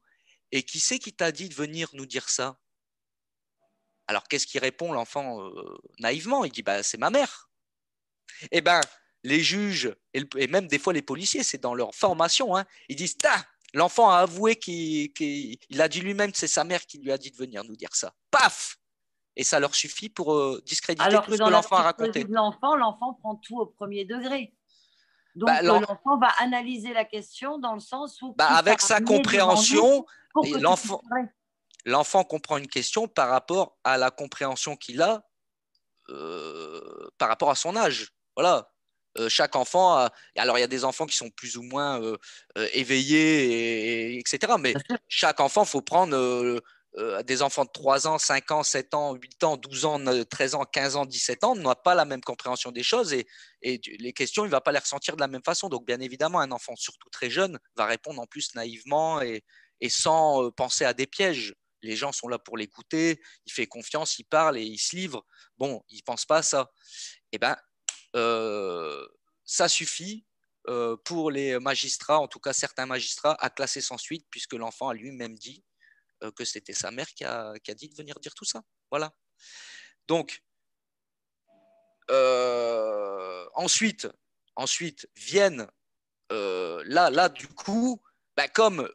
et qui c'est qui t'a dit de venir nous dire ça? Alors qu'est-ce qu'il répond l'enfant naïvement? Il dit bah, c'est ma mère. Eh bien, les juges et même des fois les policiers, c'est dans leur formation, hein, ils disent ah, l'enfant a avoué qu'il a dit lui-même que c'est sa mère qui lui a dit de venir nous dire ça. Paf! Et ça leur suffit pour discréditer Alors tout que ce dans que la l'enfant a psychologie raconté. de l'enfant, l'enfant prend tout au premier degré. Bah, Donc, l'enfant va analyser la question dans le sens où bah, qui t'a avec sa amené devant nous compréhension, pour que tu puisses parler. l'enfant comprend une question par rapport à la compréhension qu'il a par rapport à son âge. Voilà. Chaque enfant, alors il y a des enfants qui sont plus ou moins éveillés, etc. Mais chaque enfant, il faut prendre des enfants de 3 ans, 5 ans, 7 ans, 8 ans, 12 ans, 13 ans, 15 ans, 17 ans n'a pas la même compréhension des choses et les questions, il ne va pas les ressentir de la même façon. Donc, bien évidemment, un enfant, surtout très jeune, va répondre en plus naïvement et sans penser à des pièges. Les gens sont là pour l'écouter, il fait confiance, il parle et il se livre. Bon, il ne pense pas à ça. Eh bien, ça suffit pour les magistrats, en tout cas certains magistrats, à classer sans suite, puisque l'enfant a lui-même dit que c'était sa mère qui a dit de venir dire tout ça. Voilà. Donc, ensuite viennent là, du coup, bah, comme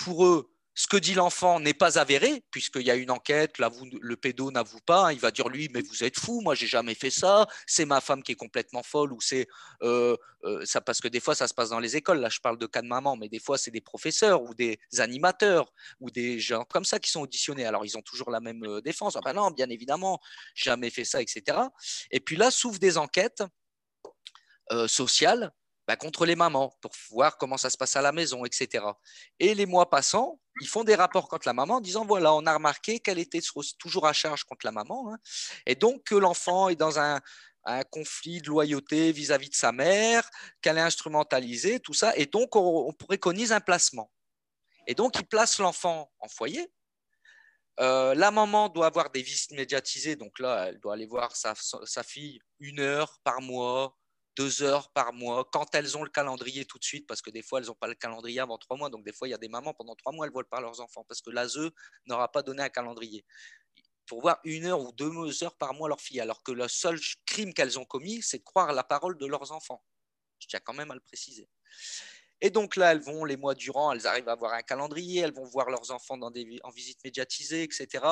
pour eux, ce que dit l'enfant n'est pas avéré, puisqu'il y a une enquête, là, le pédo n'avoue pas, hein, il va dire lui, mais vous êtes fou, moi j'ai jamais fait ça, c'est ma femme qui est complètement folle, ou c'est ça, parce que des fois ça se passe dans les écoles, là je parle de cas de maman, mais des fois c'est des professeurs ou des animateurs ou des gens comme ça qui sont auditionnés. Alors ils ont toujours la même défense, ah ben non, bien évidemment, jamais fait ça, etc. Et puis là s'ouvrent des enquêtes sociales bah, contre les mamans pour voir comment ça se passe à la maison, etc. Et les mois passant, ils font des rapports contre la maman en disant voilà, on a remarqué qu'elle était toujours à charge contre la maman, hein, et donc que l'enfant est dans un conflit de loyauté vis-à-vis de sa mère, qu'elle est instrumentalisée, tout ça, et donc on préconise un placement. Et donc ils placent l'enfant en foyer. La maman doit avoir des visites médiatisées, donc là, elle doit aller voir sa fille 1 heure par mois, 2 heures par mois, quand elles ont le calendrier tout de suite, parce que des fois, elles n'ont pas le calendrier avant 3 mois, donc des fois, il y a des mamans, pendant 3 mois, elles ne voient pas leurs enfants, parce que l'ASE n'aura pas donné un calendrier. Pour voir 1 heure ou 2 heures par mois leur fille, alors que le seul crime qu'elles ont commis, c'est de croire la parole de leurs enfants. Je tiens quand même à le préciser. Et donc là, elles vont, les mois durant, elles arrivent à avoir un calendrier, elles vont voir leurs enfants en visite médiatisée, etc.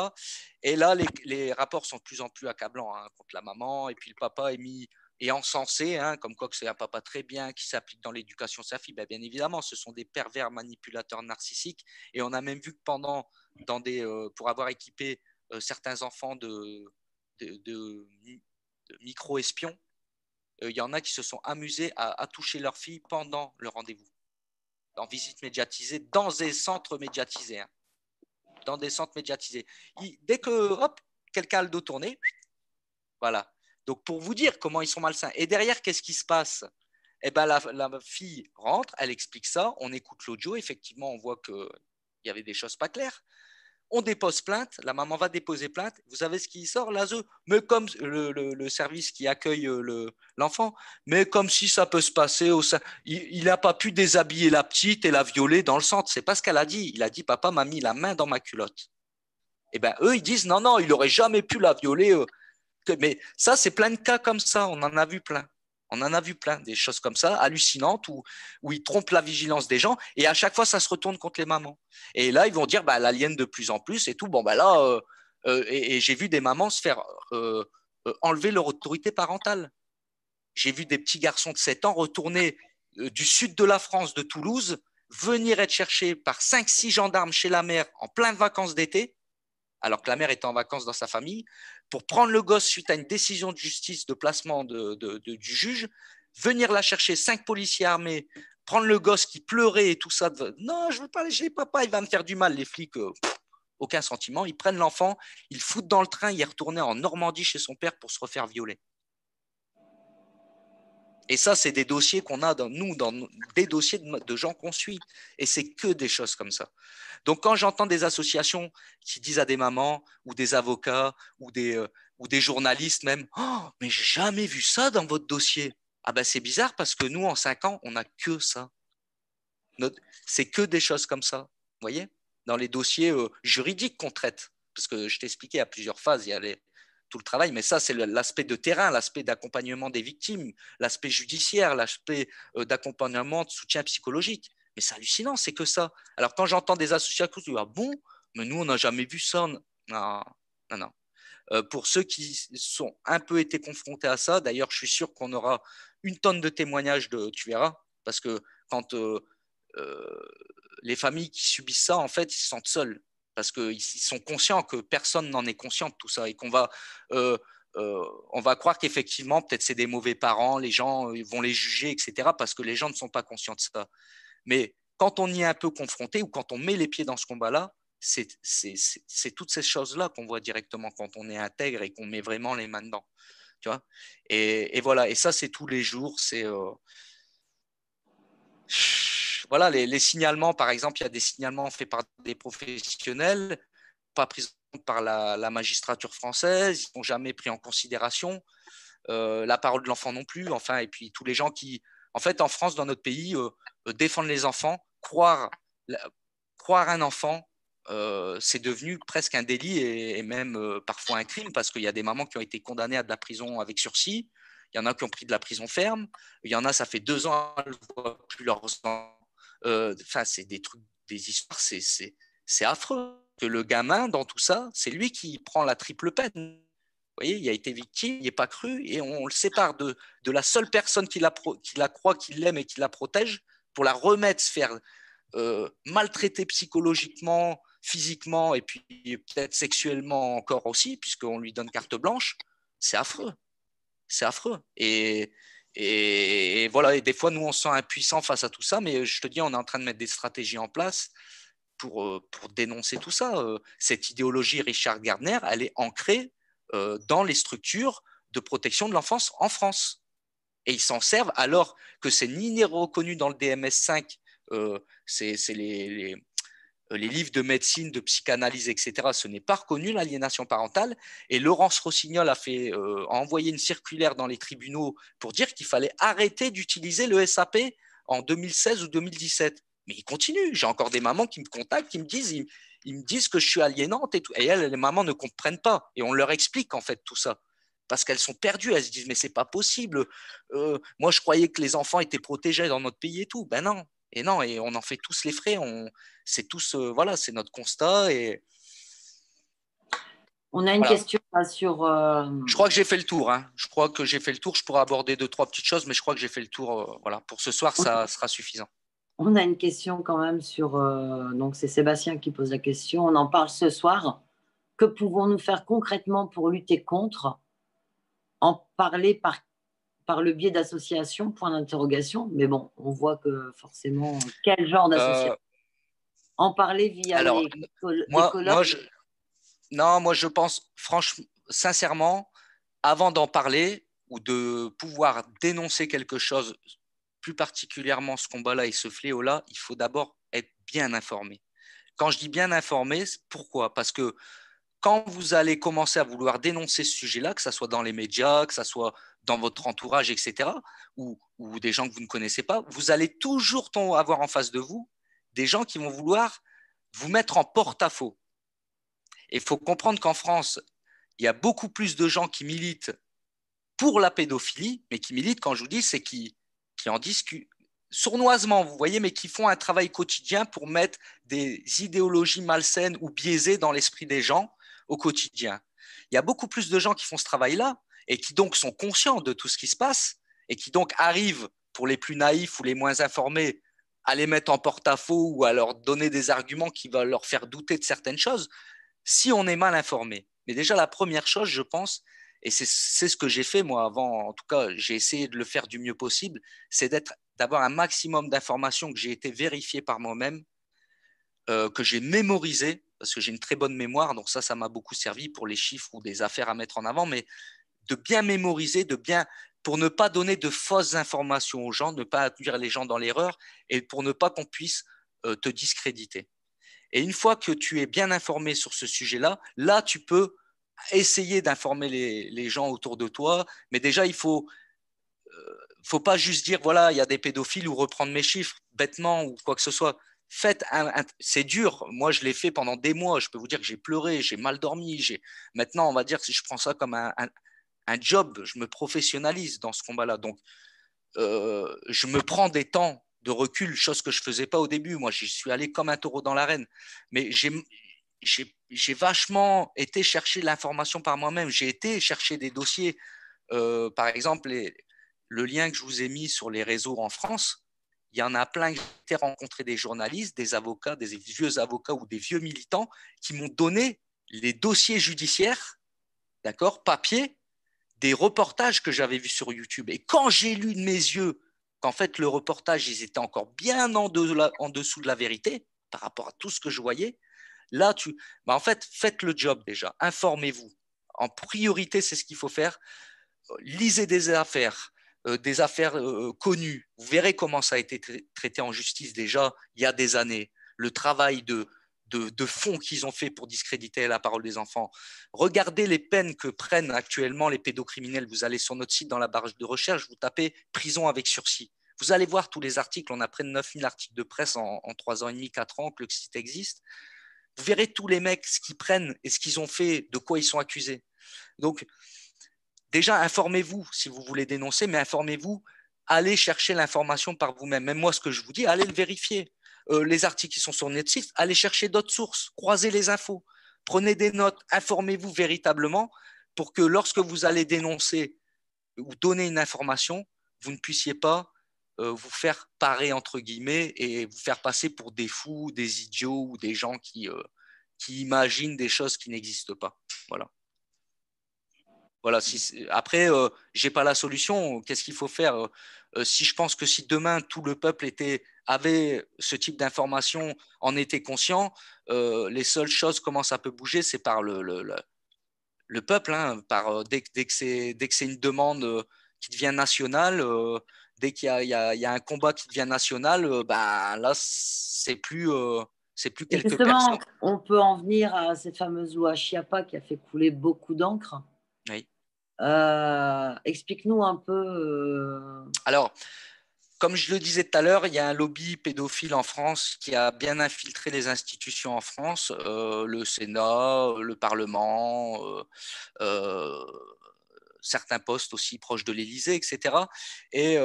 Et là, les rapports sont de plus en plus accablants hein, contre la maman. Et puis le papa est encensé, hein, comme quoi que c'est un papa très bien qui s'applique dans l'éducation de sa fille. Ben, bien évidemment, ce sont des pervers manipulateurs narcissiques. Et on a même vu que pour avoir équipé certains enfants de micro-espions, il y en a qui se sont amusés à toucher leur fille pendant le rendez-vous en visite médiatisée, dans des centres médiatisés. Hein, dans des centres médiatisés. Dès que, hop, quelqu'un a le dos tourné, voilà. Donc, pour vous dire comment ils sont malsains. Et derrière, qu'est-ce qui se passe? Eh ben, la fille rentre, elle explique ça, on écoute l'audio, effectivement, on voit qu'il y avait des choses pas claires. On dépose plainte, la maman va déposer plainte. Vous savez ce qui sort, l'ASE? Mais comme le service qui accueille l'enfant, mais comme si ça peut se passer il n'a pas pu déshabiller la petite et la violer dans le centre. C'est pas ce qu'elle a dit. Il a dit papa m'a mis la main dans ma culotte. Et ben eux ils disent non non, il aurait jamais pu la violer. Mais ça c'est plein de cas comme ça, on en a vu plein. On en a vu plein, des choses comme ça, hallucinantes, où ils trompent la vigilance des gens, et à chaque fois, ça se retourne contre les mamans. Et là, ils vont dire, bah, elle aliène de plus en plus et tout. Bon, bah là, et j'ai vu des mamans se faire enlever leur autorité parentale. J'ai vu des petits garçons de 7 ans retourner du sud de la France, de Toulouse, venir être cherchés par 5-6 gendarmes chez la mère en plein vacances d'été, alors que la mère était en vacances dans sa famille, pour prendre le gosse suite à une décision de justice de placement du juge, venir la chercher, 5 policiers armés, prendre le gosse qui pleurait et tout ça. Non, je ne veux pas aller chez papa, il va me faire du mal. Les flics, aucun sentiment. Ils prennent l'enfant, ils le foutent dans le train, il est retourné en Normandie chez son père pour se refaire violer. Et ça, c'est des dossiers qu'on a dans des dossiers de gens qu'on suit. Et c'est que des choses comme ça. Donc, quand j'entends des associations qui disent à des mamans ou des avocats ou des journalistes même, oh, mais j'ai jamais vu ça dans votre dossier. Ah ben, c'est bizarre parce que nous, en 5 ans, on n'a que ça. C'est que des choses comme ça. Vous voyez, dans les dossiers juridiques qu'on traite. Parce que je t'expliquais à plusieurs phases, il y a tout le travail, mais ça, c'est l'aspect de terrain, l'aspect d'accompagnement des victimes, l'aspect judiciaire, l'aspect d'accompagnement, de soutien psychologique. Mais c'est hallucinant, c'est que ça. Alors, quand j'entends des associations, je dis, ah bon, mais nous, on n'a jamais vu ça. Non, non, non. Pour ceux qui sont un peu été confrontés à ça, d'ailleurs, je suis sûr qu'on aura une tonne de témoignages, tu verras, parce que quand les familles qui subissent ça, en fait, ils se sentent seuls parce qu'ils sont conscients que personne n'en est conscient de tout ça et on va croire qu'effectivement, peut-être c'est des mauvais parents, les gens vont les juger, etc., parce que les gens ne sont pas conscients de ça. Mais quand on y est un peu confronté ou quand on met les pieds dans ce combat-là, c'est toutes ces choses-là qu'on voit directement quand on est intègre et qu'on met vraiment les mains dedans. Tu vois, et voilà, et ça, c'est tous les jours, c'est voilà, les signalements, par exemple, il y a des signalements faits par des professionnels, pas pris par la magistrature française, ils n'ont jamais pris en considération la parole de l'enfant non plus, enfin, et puis tous les gens qui, en fait, en France, dans notre pays, défendre les enfants, croire un enfant, c'est devenu presque un délit et même parfois un crime parce qu'il y a des mamans qui ont été condamnées à de la prison avec sursis, il y en a qui ont pris de la prison ferme, il y en a, ça fait 2 ans, elles ne voient plus leurs enfants. Enfin, c'est des trucs, des histoires, c'est affreux. Que le gamin, dans tout ça, c'est lui qui prend la triple peine. Vous voyez, il a été victime, il n'est pas cru, et on le sépare de la seule personne qui la croit, qui l'aime et qui la protège, pour la remettre, se faire maltraiter psychologiquement, physiquement, et puis peut-être sexuellement encore aussi, puisqu'on lui donne carte blanche. C'est affreux. C'est affreux. Et voilà, et des fois, nous, on se sent impuissants face à tout ça, mais je te dis, on est en train de mettre des stratégies en place pour dénoncer tout ça. Cette idéologie Richard Gardner, elle est ancrée dans les structures de protection de l'enfance en France. Et ils s'en servent alors que c'est ni reconnu dans le DMS5, c'est les livres de médecine, de psychanalyse, etc. Ce n'est pas reconnu, l'aliénation parentale. Et Laurence Rossignol a envoyé une circulaire dans les tribunaux pour dire qu'il fallait arrêter d'utiliser le SAP en 2016 ou 2017. Mais il continue. J'ai encore des mamans qui me contactent, qui me disent, ils me disent que je suis aliénante et tout. Et elles, les mamans ne comprennent pas. Et on leur explique en fait tout ça. Parce qu'elles sont perdues, elles se disent mais c'est pas possible. Moi je croyais que les enfants étaient protégés dans notre pays et tout. Ben non, et non, et on en fait tous les frais. C'est tous voilà, c'est notre constat et on a une voilà. question sur. Je crois que j'ai fait le tour. Hein. Je crois que j'ai fait le tour. Je pourrais aborder 2-3 petites choses, mais je crois que j'ai fait le tour. Voilà, pour ce soir, ça sera suffisant. On a une question quand même sur. Donc, c'est Sébastien qui pose la question. On en parle ce soir. Que pouvons-nous faire concrètement pour lutter contre? En parler par le biais d'associations, point d'interrogation. Mais bon, on voit que forcément, quel genre d'association? En parler via Alors, des moi, colloques. moi, je pense, franchement, sincèrement, avant d'en parler ou de pouvoir dénoncer quelque chose, plus particulièrement ce combat-là et ce fléau-là, il faut d'abord être bien informé. Quand je dis bien informé, pourquoi? Parce que quand vous allez commencer à vouloir dénoncer ce sujet-là, que ce soit dans les médias, que ce soit dans votre entourage, etc., ou des gens que vous ne connaissez pas, vous allez toujours avoir en face de vous des gens qui vont vouloir vous mettre en porte-à-faux. Et il faut comprendre qu'en France, il y a beaucoup plus de gens qui militent pour la pédophilie, mais qui militent, quand je vous dis, c'est qui en discutent sournoisement, vous voyez, mais qui font un travail quotidien pour mettre des idéologies malsaines ou biaisées dans l'esprit des gens au quotidien. Il y a beaucoup plus de gens qui font ce travail-là et qui donc sont conscients de tout ce qui se passe et qui donc arrivent, pour les plus naïfs ou les moins informés, à les mettre en porte-à-faux ou à leur donner des arguments qui vont leur faire douter de certaines choses si on est mal informé. Mais déjà, la première chose, je pense, et c'est ce que j'ai fait moi avant, en tout cas, j'ai essayé de le faire du mieux possible, c'est d'avoir un maximum d'informations que j'ai été vérifiées par moi-même, que j'ai mémorisées, parce que j'ai une très bonne mémoire, donc ça m'a beaucoup servi pour les chiffres ou des affaires à mettre en avant, mais de bien mémoriser, pour ne pas donner de fausses informations aux gens, ne pas induire les gens dans l'erreur et pour ne pas qu'on puisse te discréditer. Et une fois que tu es bien informé sur ce sujet-là, là, tu peux essayer d'informer les gens autour de toi, mais déjà, il faut pas juste dire, voilà, il y a des pédophiles ou reprendre mes chiffres bêtement ou quoi que ce soit. C'est dur. Moi, je l'ai fait pendant des mois. Je peux vous dire que j'ai pleuré, j'ai mal dormi. Maintenant, on va dire que je prends ça comme un job. Je me professionnalise dans ce combat-là. Donc, je me prends des temps de recul, chose que je ne faisais pas au début. Moi, je suis allé comme un taureau dans l'arène. Mais j'ai vachement été chercher l'information par moi-même. J'ai été chercher des dossiers. Par exemple, le lien que je vous ai mis sur les réseaux en France, il y en a plein. J'ai été rencontrer des journalistes, des avocats, des vieux avocats ou des vieux militants qui m'ont donné les dossiers judiciaires, d'accord, papier, des reportages que j'avais vus sur YouTube. Et quand j'ai lu de mes yeux qu'en fait, le reportage, ils étaient encore bien en dessous de la vérité par rapport à tout ce que je voyais, là, en fait, faites le job déjà. Informez-vous. En priorité, c'est ce qu'il faut faire. Lisez des affaires connues. Vous verrez comment ça a été traité en justice déjà il y a des années. Le travail de fond qu'ils ont fait pour discréditer la parole des enfants. Regardez les peines que prennent actuellement les pédocriminels. Vous allez sur notre site dans la barre de recherche, vous tapez prison avec sursis. Vous allez voir tous les articles. On a près de 9000 articles de presse en 3 ans et demi, 4 ans que le site existe. Vous verrez tous les mecs, ce qu'ils prennent et ce qu'ils ont fait, de quoi ils sont accusés. Donc, déjà, informez-vous si vous voulez dénoncer, mais informez-vous, allez chercher l'information par vous-même. Même moi, ce que je vous dis, allez le vérifier. Les articles qui sont sur notre site, allez chercher d'autres sources, croisez les infos, prenez des notes, informez-vous véritablement pour que lorsque vous allez dénoncer ou donner une information, vous ne puissiez pas vous faire parer, entre guillemets, et vous faire passer pour des fous, des idiots ou des gens qui imaginent des choses qui n'existent pas. Voilà. Voilà, après, je n'ai pas la solution. Qu'est-ce qu'il faut faire si je pense que si demain tout le peuple avait ce type d'information, en était conscient, les seules choses, comment ça peut bouger, c'est par le peuple. Hein, dès que c'est une demande qui devient nationale, dès qu'il y a un combat qui devient national, ben, là, c'est plus Et quelques justement, personnes. on peut en venir à cette fameuse loi Chiappa qui a fait couler beaucoup d'encre. Oui. Explique-nous un peu. Alors, comme je le disais tout à l'heure, il y a un lobby pédophile en France qui a bien infiltré les institutions en France, le Sénat, le Parlement, euh, certains postes aussi proches de l'Élysée, etc. Et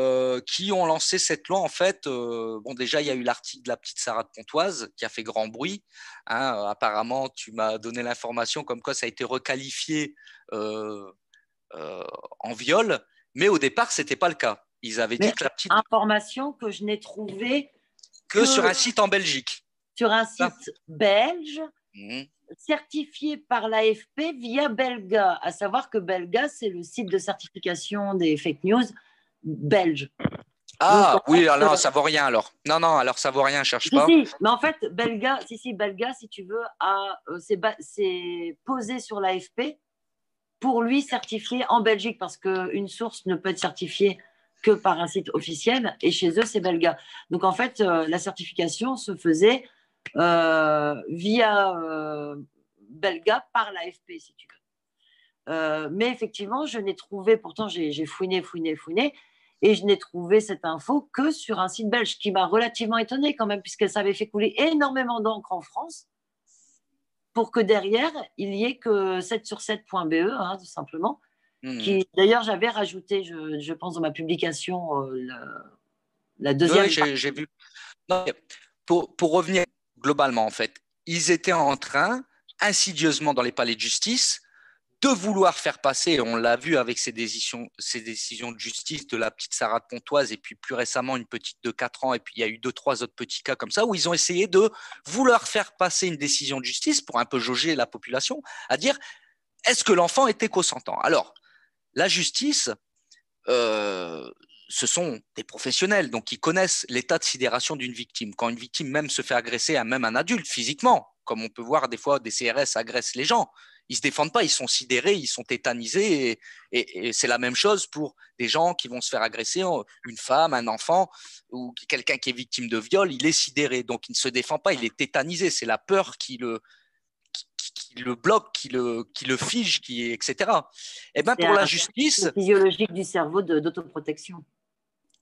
qui ont lancé cette loi, en fait. Bon, déjà, il y a eu l'article de la petite Sarah de Pontoise qui a fait grand bruit. Hein. Apparemment, tu m'as donné l'information comme quoi ça a été requalifié euh, en viol, mais au départ, ce n'était pas le cas. Ils avaient dit Mais que la petite information que je n'ai trouvée que sur un site en Belgique. Sur un site belge Mmh. certifié par l'AFP via Belga, à savoir que Belga, c'est le site de certification des fake news belge. Ah Donc, oui, alors non, ça vaut rien alors. Non, non, alors ça vaut rien, cherche pas. si, mais en fait, Belga, Belga, si tu veux, c'est posé sur l'AFP pour lui certifier en Belgique, parce qu'une source ne peut être certifiée que par un site officiel, et chez eux, c'est Belga. Donc, en fait, la certification se faisait via Belga par l'AFP, si tu veux. Mais effectivement, je n'ai trouvé, pourtant j'ai fouiné, et je n'ai trouvé cette info que sur un site belge, qui m'a relativement étonnée quand même, puisque ça avait fait couler énormément d'encre en France, pour que derrière, il n'y ait que 7sur7.be, hein, tout simplement, Mhm. D'ailleurs, j'avais rajouté, je pense, dans ma publication, la deuxième Oui, j'ai vu. Non, mais pour revenir globalement, en fait, ils étaient en train, insidieusement dans les palais de justice, de vouloir faire passer, on l'a vu avec ces décisions de justice de la petite Sarah de Pontoise, et puis plus récemment une petite de 4 ans, et puis il y a eu 2, 3 autres petits cas comme ça, où ils ont essayé de vouloir faire passer une décision de justice pour un peu jauger la population, à dire, est-ce que l'enfant était consentant? Alors, la justice, euh, ce sont des professionnels, donc ils connaissent l'état de sidération d'une victime. Quand une victime même se fait agresser, même un adulte, physiquement, comme on peut voir des fois des CRS agressent les gens, ils ne se défendent pas, ils sont sidérés, ils sont tétanisés, et c'est la même chose pour des gens qui vont se faire agresser, une femme, un enfant, ou quelqu'un qui est victime de viol, il est sidéré, donc il ne se défend pas, il est tétanisé, c'est la peur qui le bloque, qui le fige, etc. Et bien c'est pour un la mécanisme justice, physiologique du cerveau d'autoprotection,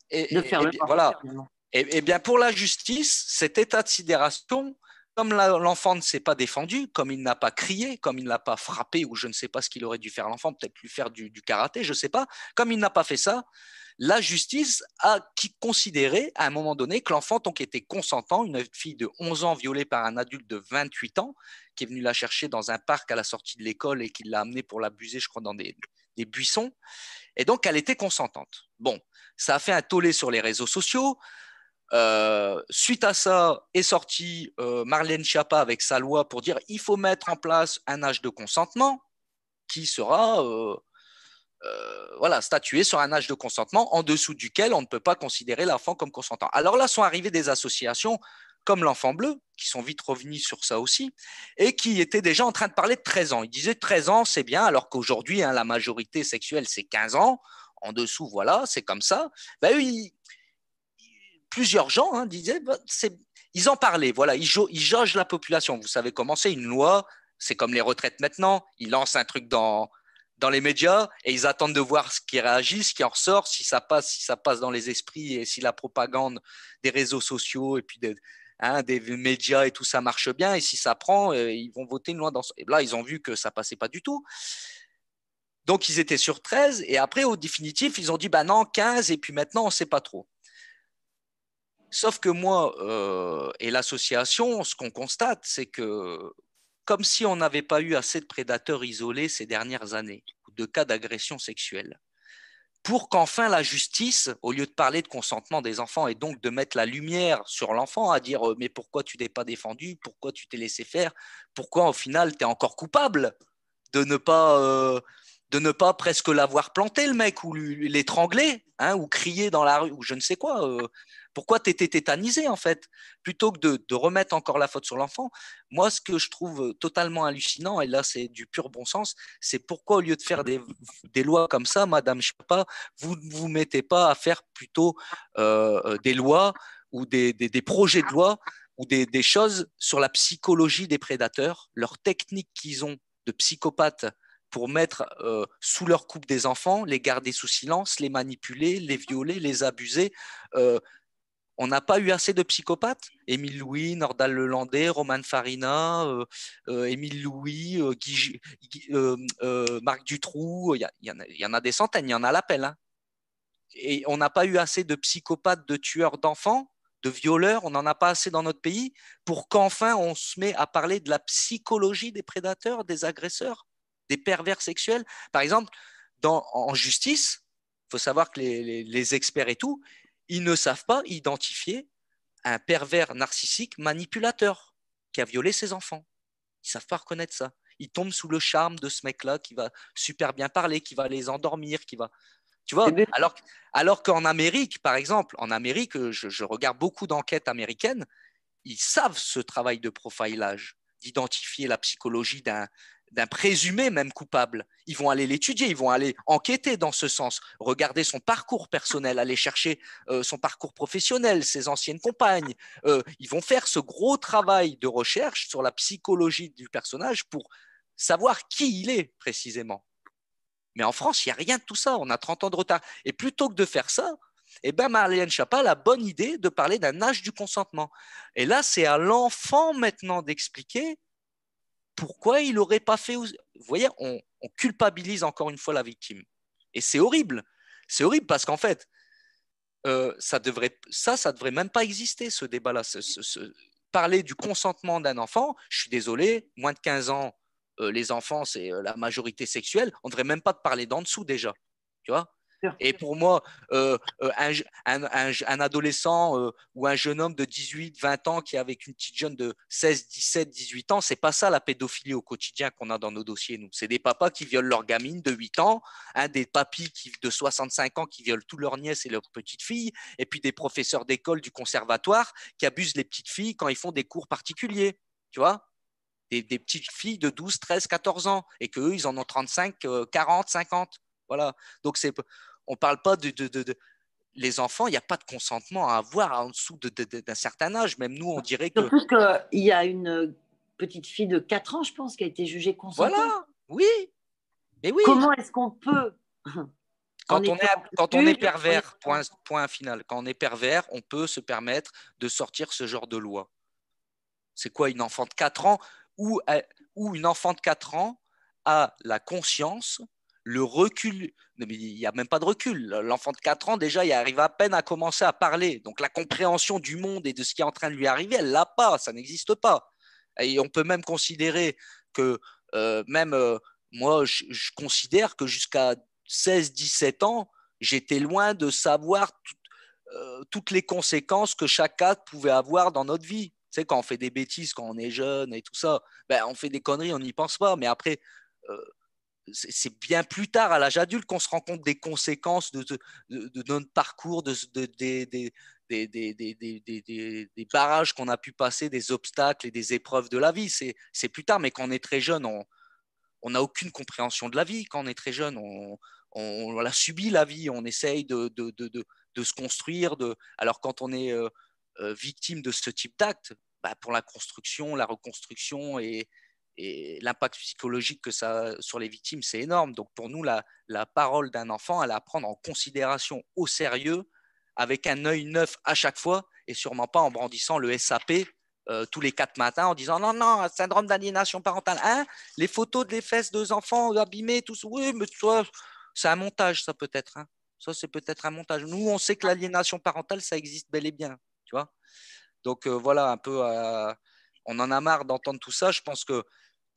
de faire le bien, pas, voilà. finalement. Et bien pour la justice, cet état de sidération, comme l'enfant ne s'est pas défendu, comme il n'a pas crié, comme il n'a pas frappé, ou je ne sais pas ce qu'il aurait dû faire l'enfant, peut-être lui faire du karaté, je ne sais pas, comme il n'a pas fait ça, la justice a considéré à un moment donné que l'enfant, donc, était consentant, une fille de 11 ans violée par un adulte de 28 ans, qui est venu la chercher dans un parc à la sortie de l'école et qui l'a amenée pour l'abuser, je crois, dans des buissons. Et donc, elle était consentante. Bon, ça a fait un tollé sur les réseaux sociaux. Suite à ça est sortie Marlène Schiappa avec sa loi pour dire il faut mettre en place un âge de consentement qui sera voilà, statué sur un âge de consentement en dessous duquel on ne peut pas considérer l'enfant comme consentant. Alors là sont arrivées des associations comme l'Enfant Bleu, qui sont vite revenus sur ça aussi, et qui étaient déjà en train de parler de 13 ans. Ils disaient 13 ans, c'est bien, alors qu'aujourd'hui, la majorité sexuelle, c'est 15 ans. En dessous, voilà, c'est comme ça. Ben, plusieurs gens disaient, ils en parlaient, voilà, ils jaugent la population. Vous savez comment c'est, une loi, c'est comme les retraites maintenant, ils lancent un truc dans les médias et ils attendent de voir ce qui réagit, ce qui en ressort, si ça passe dans les esprits et si la propagande des réseaux sociaux et puis des médias et tout ça marche bien et si ça prend, ils vont voter une loi dans ce... Et là, ils ont vu que ça passait pas du tout. Donc, ils étaient sur 13 et après, au définitif, ils ont dit, bah non, 15 et puis maintenant, on ne sait pas trop. Sauf que moi et l'association, ce qu'on constate, c'est que comme si on n'avait pas eu assez de prédateurs isolés ces dernières années, ou de cas d'agression sexuelle, pour qu'enfin la justice, au lieu de parler de consentement des enfants et donc de mettre la lumière sur l'enfant, à dire mais pourquoi tu t'es pas défendu, pourquoi tu t'es laissé faire, pourquoi au final tu es encore coupable de ne pas, presque l'avoir planté, le mec, ou l'étrangler, ou crier dans la rue, ou je ne sais quoi. Pourquoi t'étais tétanisé, en fait? Plutôt que de remettre encore la faute sur l'enfant. Moi, ce que je trouve totalement hallucinant, et là, c'est du pur bon sens, c'est pourquoi, au lieu de faire des lois comme ça, Madame Chapa, vous ne vous mettez pas à faire plutôt des lois ou des projets de loi ou des choses sur la psychologie des prédateurs, leurs techniques qu'ils ont de psychopathes pour mettre sous leur coupe des enfants, les garder sous silence, les manipuler, les violer, les abuser. On n'a pas eu assez de psychopathes. Émile Louis, Nordal Lelandais, Roman Farina, Émile Louis, Marc Dutroux, il y en a des centaines, il y en a à l'appel. Hein. Et on n'a pas eu assez de psychopathes, de tueurs d'enfants, de violeurs, on n'en a pas assez dans notre pays pour qu'enfin on se met à parler de la psychologie des prédateurs, des agresseurs, des pervers sexuels. Par exemple, en justice, il faut savoir que les experts et tout, ils ne savent pas identifier un pervers narcissique manipulateur qui a violé ses enfants. Ils ne savent pas reconnaître ça. Ils tombent sous le charme de ce mec-là qui va super bien parler, qui va les endormir, qui va... Tu vois, alors qu'en Amérique, par exemple, en Amérique, je regarde beaucoup d'enquêtes américaines, ils savent ce travail de profilage, d'identifier la psychologie d'un présumé même coupable. Ils vont aller l'étudier, ils vont aller enquêter dans ce sens, regarder son parcours personnel, aller chercher son parcours professionnel, ses anciennes compagnes. Ils vont faire ce gros travail de recherche sur la psychologie du personnage pour savoir qui il est précisément. Mais en France, il n'y a rien de tout ça. On a 30 ans de retard. Et plutôt que de faire ça, eh ben Marlène Schiappa a la bonne idée de parler d'un âge du consentement. Et là, c'est à l'enfant maintenant d'expliquer pourquoi il n'aurait pas fait. Vous voyez, on culpabilise encore une fois la victime. Et c'est horrible. C'est horrible parce qu'en fait, ça devrait même pas exister, ce débat-là. Parler du consentement d'un enfant, je suis désolé, moins de 15 ans, les enfants, c'est la majorité sexuelle. On ne devrait même pas te parler d'en dessous déjà. Tu vois. Et pour moi, un adolescent ou un jeune homme de 18, 20 ans qui est avec une petite jeune de 16, 17, 18 ans, c'est pas ça la pédophilie au quotidien qu'on a dans nos dossiers, nous. C'est des papas qui violent leur gamine de 8 ans, des papis de 65 ans qui violent toutes leurs nièces et leurs petites filles, et puis des professeurs d'école du conservatoire qui abusent les petites filles quand ils font des cours particuliers, tu vois. Des petites filles de 12, 13, 14 ans, et qu'eux, ils en ont 35, 40, 50. Voilà. Donc, on ne parle pas les enfants, il n'y a pas de consentement à avoir en dessous d'un certain âge. Même nous, on dirait que… Surtout qu'il y a une petite fille de 4 ans, je pense, qui a été jugée consentante. Voilà, oui. Mais oui. Comment est-ce qu'on peut… Quand on est pervers, point final, quand on est pervers, on peut se permettre de sortir ce genre de loi. C'est quoi, une enfant de 4 ans ou une enfant de 4 ans a la conscience, le recul, mais il n'y a même pas de recul. L'enfant de 4 ans, déjà, il arrive à peine à commencer à parler. Donc, la compréhension du monde et de ce qui est en train de lui arriver, elle ne l'a pas, ça n'existe pas. Et on peut même considérer que, moi, je considère que jusqu'à 16, 17 ans, j'étais loin de savoir toutes les conséquences que chaque acte pouvait avoir dans notre vie. Tu sais, quand on fait des bêtises, quand on est jeune et tout ça, ben, on fait des conneries, on n'y pense pas. Mais après, c'est bien plus tard, à l'âge adulte, qu'on se rend compte des conséquences de notre parcours, des barrages qu'on a pu passer, des obstacles et des épreuves de la vie. C'est plus tard, mais quand on est très jeune, on n'a aucune compréhension de la vie. Quand on est très jeune, on a subi la vie, on essaye de se construire. Alors quand on est victime de ce type d'acte, bah, pour la construction, la reconstruction et l'impact psychologique que ça a sur les victimes, c'est énorme. Donc pour nous, la parole d'un enfant, elle est à prendre en considération au sérieux, avec un œil neuf à chaque fois, et sûrement pas en brandissant le SAP tous les 4 matins en disant non, non, syndrome d'aliénation parentale. Hein, les photos des fesses de enfants abîmées, tout ça. Oui, mais toi, c'est un montage, ça peut-être. Hein. Ça, c'est peut-être un montage. Nous, on sait que l'aliénation parentale, ça existe bel et bien. Tu vois. Donc voilà, un peu, on en a marre d'entendre tout ça. Je pense que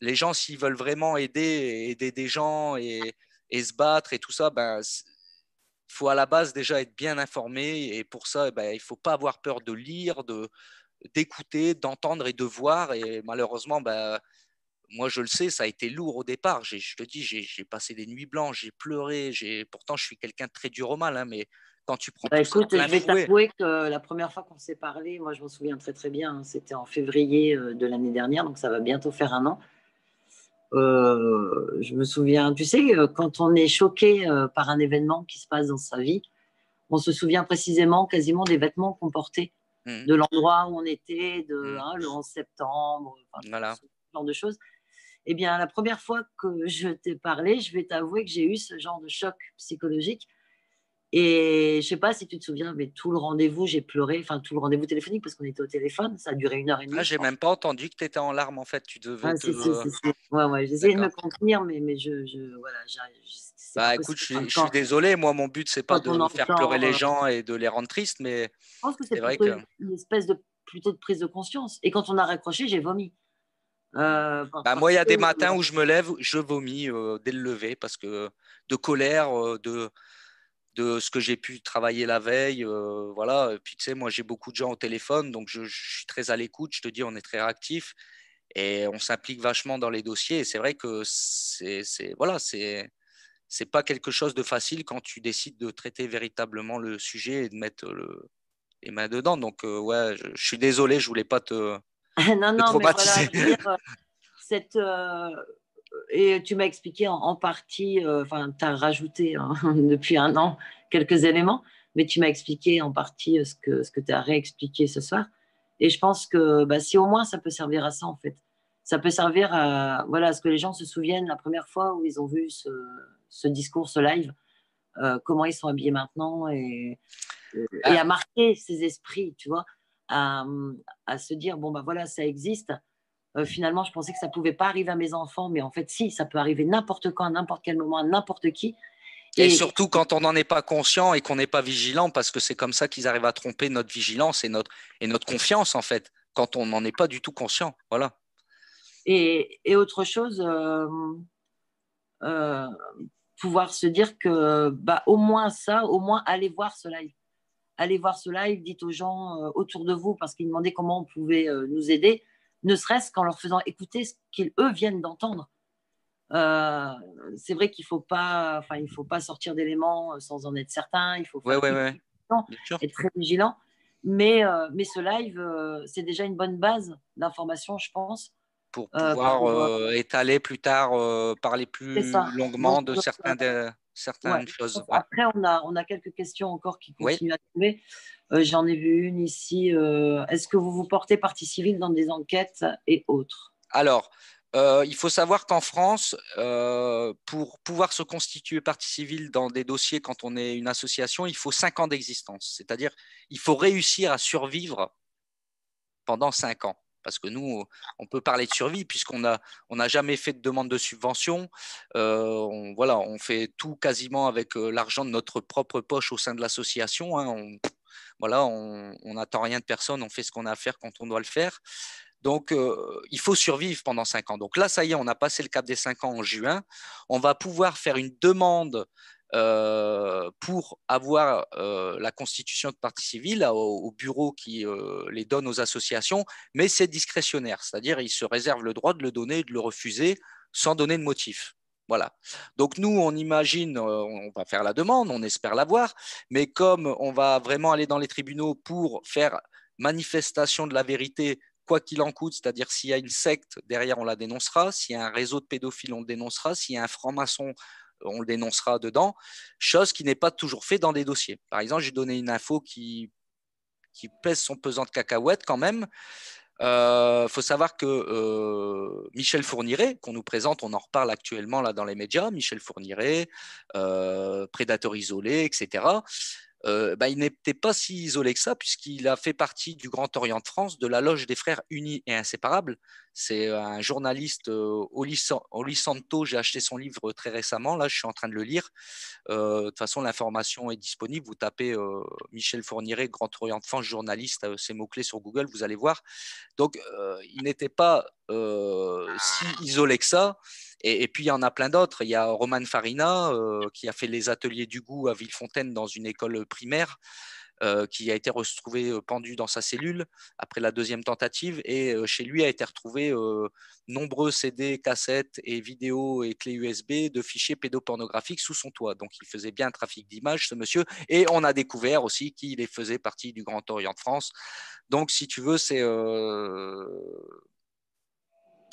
les gens, s'ils veulent vraiment aider des gens et se battre et tout ça, ben, il faut à la base déjà être bien informé. Et pour ça, ben, il ne faut pas avoir peur de lire, d'écouter, d'entendre et de voir. Et malheureusement, ben, moi, je le sais, ça a été lourd au départ. Je te dis, j'ai passé des nuits blanches, j'ai pleuré. Pourtant, je suis quelqu'un de très dur au mal, hein, mais quand tu prends tout ça Écoute, plein je vais fouet… t'avouer que la première fois qu'on s'est parlé, moi je m'en souviens très très bien, hein, c'était en février de l'année dernière, donc ça va bientôt faire un an. Je me souviens, tu sais, quand on est choqué par un événement qui se passe dans sa vie, on se souvient précisément quasiment des vêtements qu'on portait, de l'endroit où on était, le 11 septembre, enfin, Voilà. ce genre de choses. Eh bien, la première fois que je t'ai parlé, je vais t'avouer que j'ai eu ce genre de choc psychologique. Et je sais pas si tu te souviens, mais tout le rendez-vous, j'ai pleuré, enfin tout le rendez-vous téléphonique parce qu'on était au téléphone, ça a duré 1 heure et demie, Ah, je j'ai pense. même pas entendu que tu étais en larmes en fait. Tu devais Ah, te. si, si, si, si. Ouais, ouais, j'essayais de me D'accord. contenir, mais voilà, c'est pas Bah écoute, possible. je suis désolé. Moi, mon but, c'est pas Quand on de faire pleurer entend, les gens et de les rendre tristes, mais je pense que c'est c'est vrai plutôt que. une espèce de plutôt de prise de conscience. Et quand on a raccroché, j'ai vomi. Bah, moi, il y Parce a que des matins où je me lève, je vomis dès le lever parce que de colère, de ce que j'ai pu travailler la veille. Voilà. Et puis, tu sais, moi, j'ai beaucoup de gens au téléphone, donc je suis très à l'écoute. Je te dis, on est très réactif et on s'implique vachement dans les dossiers. Et c'est vrai que voilà, c'est pas quelque chose de facile quand tu décides de traiter véritablement le sujet et de mettre les mains dedans. Donc, ouais, je suis désolé, je voulais pas non, te non, mais voilà, traumatiser. je veux dire, cette, et tu m'as expliqué en partie, enfin, tu as rajouté hein, depuis un an quelques éléments, mais tu m'as expliqué en partie ce que tu as réexpliqué ce soir. Et je pense que bah, si au moins ça peut servir à ça, en fait. Ça peut servir à, voilà, à ce que les gens se souviennent la première fois où ils ont vu ce discours, ce live, comment ils sont habillés maintenant et Ah, à marquer ces esprits, tu vois, à, à se dire, bon, bah voilà, ça existe. Finalement, je pensais que ça pouvait pas arriver à mes enfants, mais en fait, si, ça peut arriver n'importe quand, à n'importe quel moment, à n'importe qui. Et surtout quand on n'en est pas conscient et qu'on n'est pas vigilant, parce que c'est comme ça qu'ils arrivent à tromper notre vigilance et notre confiance, en fait, quand on n'en est pas du tout conscient. Voilà. Et autre chose, euh, pouvoir se dire que bah, au moins ça, au moins allez voir ce live. Allez voir ce live, dites aux gens autour de vous, parce qu'ils demandaient comment on pouvait nous aider, ne serait-ce qu'en leur faisant écouter ce qu'ils, eux, viennent d'entendre. Euh, c'est vrai qu'il faut pas, enfin, il faut pas sortir d'éléments sans en être certain. Il faut Ouais, faire ouais, hyper ouais. attention, Bien sûr. être très vigilant. Mais ce live, c'est déjà une bonne base d'information, je pense. Pour Euh, pouvoir pour, euh, étaler plus tard, parler c'est plus ça. Donc, longuement de ouais. certaines choses. Ouais. Après, on a quelques questions encore qui Oui. continuent à tomber. J'en ai vu une ici. Est-ce que vous vous portez partie civile dans des enquêtes et autres? Alors, il faut savoir qu'en France, pour pouvoir se constituer partie civile dans des dossiers quand on est une association, il faut 5 ans d'existence. C'est-à-dire, il faut réussir à survivre pendant 5 ans. Parce que nous, on peut parler de survie puisqu'on n'a jamais fait de demande de subvention. Voilà, on fait tout quasiment avec l'argent de notre propre poche au sein de l'association. Hein. Voilà, on n'attend rien de personne, on fait ce qu'on a à faire quand on doit le faire. Donc, il faut survivre pendant 5 ans. Donc là, ça y est, on a passé le cap des 5 ans en juin. On va pouvoir faire une demande pour avoir la constitution de partie civile au bureau qui les donne aux associations, mais c'est discrétionnaire, c'est-à-dire ils se réservent le droit de le donner et de le refuser sans donner de motif. Voilà. Donc nous, on imagine, on va faire la demande, on espère l'avoir, mais comme on va vraiment aller dans les tribunaux pour faire manifestation de la vérité quoi qu'il en coûte, c'est-à-dire s'il y a une secte derrière, on la dénoncera, s'il y a un réseau de pédophiles, on le dénoncera, s'il y a un franc-maçon, on le dénoncera dedans, chose qui n'est pas toujours fait dans des dossiers. Par exemple, j'ai donné une info qui pèse son pesant de cacahuètes quand même. Faut savoir que Michel Fourniret, qu'on nous présente, on en reparle actuellement là dans les médias, Michel Fourniret, prédateur isolé, etc. Il n'était pas si isolé que ça, puisqu'il a fait partie du Grand Orient de France, de la loge des frères unis et inséparables. C'est un journaliste, Oli Santo, j'ai acheté son livre très récemment, là je suis en train de le lire. De toute façon, l'information est disponible. Vous tapez Michel Fourniret, Grand Orient de France, journaliste, ces mots-clés sur Google, vous allez voir. Donc, il n'était pas si isolé que ça. Et puis, il y en a plein d'autres. Il y a Roman Farina qui a fait les ateliers du goût à Villefontaine dans une école primaire, qui a été retrouvé pendu dans sa cellule après la deuxième tentative. Et chez lui a été retrouvé nombreux CD, cassettes et vidéos et clés USB de fichiers pédopornographiques sous son toit. Donc, il faisait bien un trafic d'images, ce monsieur. Et on a découvert aussi qu'il faisait partie du Grand Orient de France. Donc, si tu veux, c'est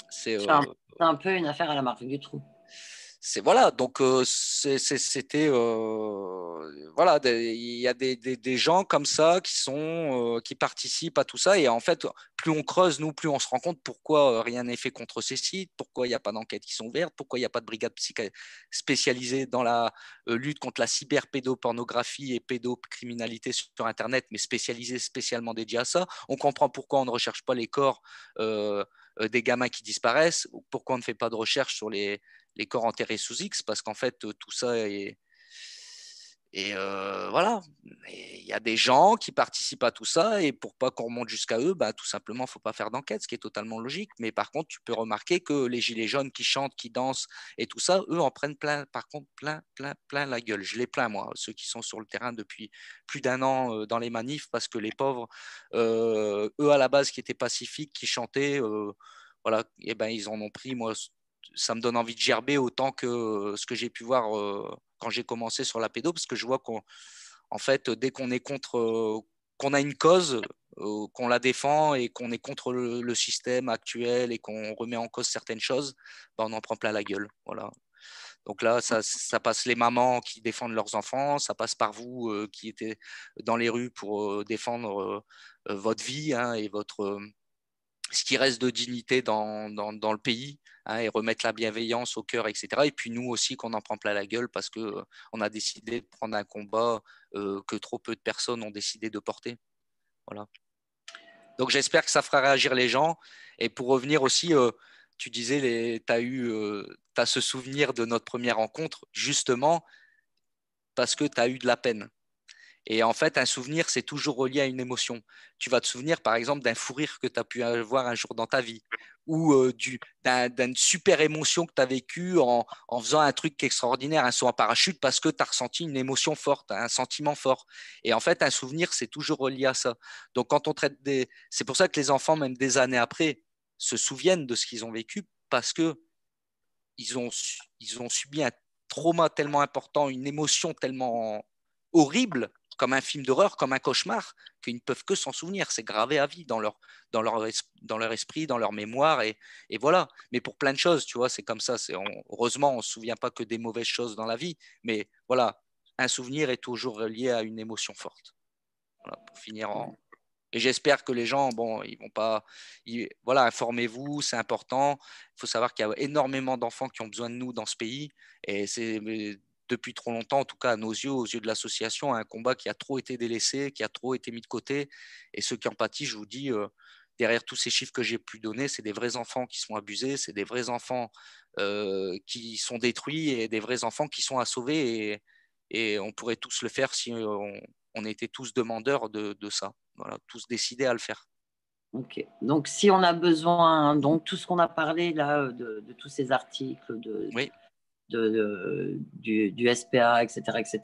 C'est un peu une affaire à la Marc Dutroux. voilà, donc c'était voilà, il y a des gens comme ça qui participent à tout ça, et en fait plus on creuse, nous plus on se rend compte pourquoi rien n'est fait contre ces sites, pourquoi il n'y a pas d'enquêtes qui sont ouvertes, pourquoi il n'y a pas de brigade spécialisée dans la lutte contre la cyberpédopornographie et pédocriminalité sur Internet, mais spécialisée spécialement dédiée à ça. On comprend pourquoi on ne recherche pas les corps des gamins qui disparaissent, ou pourquoi on ne fait pas de recherche sur les corps enterrés sous X, parce qu'en fait, tout ça est. Et voilà, il y a des gens qui participent à tout ça, et pour pas qu'on remonte jusqu'à eux, bah, tout simplement, il ne faut pas faire d'enquête, ce qui est totalement logique. Mais par contre, tu peux remarquer que les gilets jaunes qui chantent, qui dansent et tout ça, eux en prennent plein, par contre, plein la gueule. Je les plains, moi, ceux qui sont sur le terrain depuis plus d'un an dans les manifs, parce que les pauvres, eux à la base qui étaient pacifiques, qui chantaient, voilà, et ben, ils en ont pris, moi, ça me donne envie de gerber autant que ce que j'ai pu voir quand j'ai commencé sur la pédo, parce que je vois qu'en fait, dès qu'on est contre, qu'on a une cause, qu'on la défend et qu'on est contre le système actuel et qu'on remet en cause certaines choses, ben on en prend plein la gueule. Voilà. Donc là, ça passe les mamans qui défendent leurs enfants, ça passe par vous qui étiez dans les rues pour défendre votre vie, hein, et ce qui reste de dignité dans le pays, hein, et remettre la bienveillance au cœur, etc. Et puis nous aussi qu'on en prend plein la gueule parce qu'on a décidé de prendre un combat que trop peu de personnes ont décidé de porter. Voilà. Donc, j'espère que ça fera réagir les gens. Et pour revenir aussi, tu disais, tu as ce souvenir de notre première rencontre, justement parce que tu as eu de la peine. Et en fait, un souvenir, c'est toujours relié à une émotion. Tu vas te souvenir, par exemple, d'un fou rire que tu as pu avoir un jour dans ta vie, ou d'une super émotion que tu as vécue en faisant un truc extraordinaire, un saut en parachute, parce que tu as ressenti une émotion forte, un sentiment fort. Et en fait, un souvenir, c'est toujours relié à ça. Donc, quand on traite des... C'est pour ça que les enfants, même des années après, se souviennent de ce qu'ils ont vécu, parce que ils ont subi un trauma tellement important, une émotion tellement horrible, comme un film d'horreur, comme un cauchemar, qu'ils ne peuvent que s'en souvenir. C'est gravé à vie dans leur esprit, dans leur mémoire. Et voilà. Mais pour plein de choses, tu vois, c'est comme ça. Heureusement, on ne se souvient pas que des mauvaises choses dans la vie. Mais voilà, un souvenir est toujours lié à une émotion forte. Voilà, pour finir en, et j'espère que les gens, bon, ils vont pas. Voilà, informez-vous, c'est important. Il faut savoir qu'il y a énormément d'enfants qui ont besoin de nous dans ce pays. Et c'est depuis trop longtemps, en tout cas à nos yeux, aux yeux de l'association, un combat qui a trop été délaissé, qui a trop été mis de côté. Et ceux qui en pâtissent, je vous dis, derrière tous ces chiffres que j'ai pu donner, c'est des vrais enfants qui sont abusés, c'est des vrais enfants qui sont détruits et des vrais enfants qui sont à sauver. Et on pourrait tous le faire si on était tous demandeurs de ça. Voilà, tous décidés à le faire. Ok. Donc, si on a besoin, donc tout ce qu'on a parlé là, de tous ces articles, Oui, du SPA, etc.,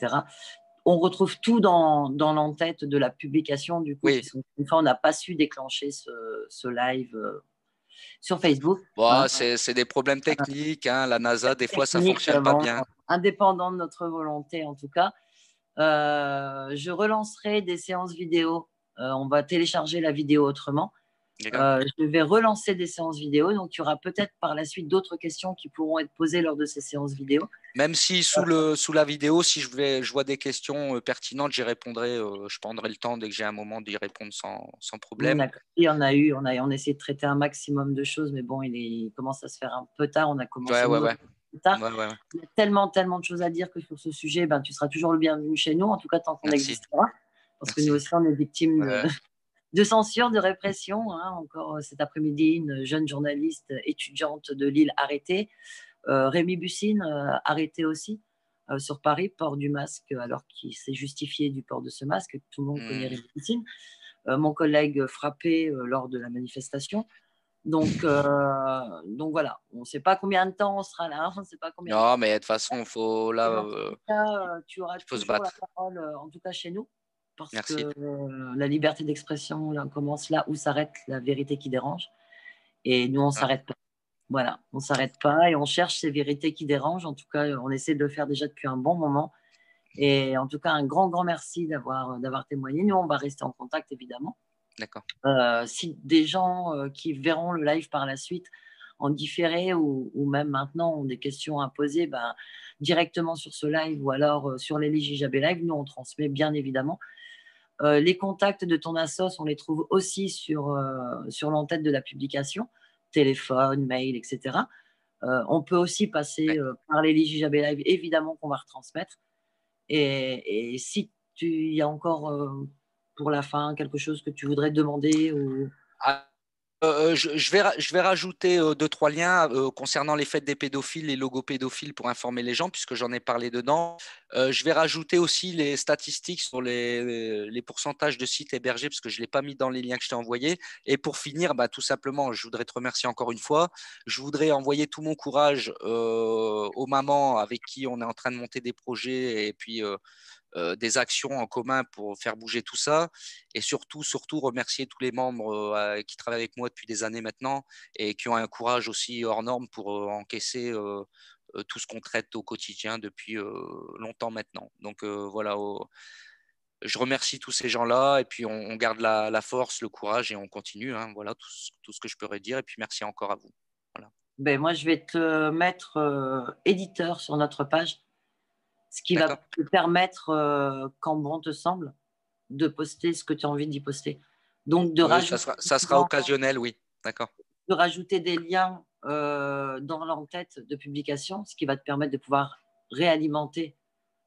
on retrouve tout dans l'entête de la publication, du coup, oui. puisqu'une fois, on n'a pas su déclencher ce live sur Facebook. Bon, Hein. c'est des problèmes techniques. Hein. La NASA, des fois, ça ne Technique, fonctionne pas bon, bien. indépendant de notre volonté, en tout cas. Je relancerai des séances vidéo. On va télécharger la vidéo autrement. Je vais relancer des séances vidéo. Donc, il y aura peut-être par la suite d'autres questions qui pourront être posées lors de ces séances vidéo. Même si sous la vidéo, si je vois des questions pertinentes, j'y répondrai. Je prendrai le temps dès que j'ai un moment d'y répondre sans problème. Il y en a eu, on a essayé de traiter un maximum de choses, mais bon, il commence à se faire un peu tard. On a Ouais, commencé ouais, nous ouais. plus tard. Ouais, ouais, ouais. Il y a tellement de choses à dire que sur ce sujet, ben, tu seras toujours le bienvenu chez nous, en tout cas tant qu'on Merci. existera. Parce que nous Merci. aussi, on est victimes Ouais. de censure, de répression. Hein. Encore cet après-midi, une jeune journaliste étudiante de Lille arrêtée. Rémi Bussine arrêté aussi sur Paris, port du masque, alors qu'il s'est justifié du port de ce masque. Tout le monde connaît Rémi Bussine. Mon collègue frappé lors de la manifestation. Donc voilà, on ne sait pas combien de temps on sera là, on ne sait pas combien de Non, temps. mais de toute façon, Et dans tous les cas, tu auras il faut se toujours la battre. parole, en tout cas chez nous, parce Merci. que la liberté d'expression là, commence là où s'arrête la vérité qui dérange. Et nous, on ne Ah, s'arrête pas. Voilà, on ne s'arrête pas et on cherche ces vérités qui dérangent. En tout cas, on essaie de le faire déjà depuis un bon moment. Et en tout cas, un grand merci d'avoir témoigné. Nous, on va rester en contact, évidemment. d'accord. Si des gens qui verront le live par la suite en différé ou même maintenant ont des questions à poser, ben, directement sur ce live ou alors sur les JJB Live, nous, on transmet bien évidemment. Les contacts de ton assos, on les trouve aussi sur l'entête de la publication, téléphone, mail, etc. On peut aussi passer Ouais. par les JJB Live, évidemment qu'on va retransmettre. Et si il y a encore pour la fin quelque chose que tu voudrais demander ou... Ah, je vais rajouter deux, trois liens concernant les fêtes des pédophiles, les logos pédophiles pour informer les gens, puisque j'en ai parlé dedans. Je vais rajouter aussi les statistiques sur les pourcentages de sites hébergés, parce que je ne l'ai pas mis dans les liens que je t'ai envoyés. Et pour finir, bah, tout simplement, je voudrais te remercier encore une fois. Je voudrais envoyer tout mon courage aux mamans avec qui on est en train de monter des projets et puis des actions en commun pour faire bouger tout ça. Et surtout remercier tous les membres qui travaillent avec moi depuis des années maintenant et qui ont un courage aussi hors norme pour encaisser tout ce qu'on traite au quotidien depuis longtemps maintenant. Donc voilà, je remercie tous ces gens-là et puis on garde la force, le courage et on continue. Hein, voilà tout ce que je pourrais dire. Et puis merci encore à vous. Voilà. Ben, moi, je vais te mettre éditeur sur notre page, ce qui va D'accord. te permettre, quand bon te semble, de poster ce que tu as envie d'y poster. Donc, Oui, ça sera occasionnel, oui. D'accord. de rajouter des liens dans l'entête de publication, ce qui va te permettre de pouvoir réalimenter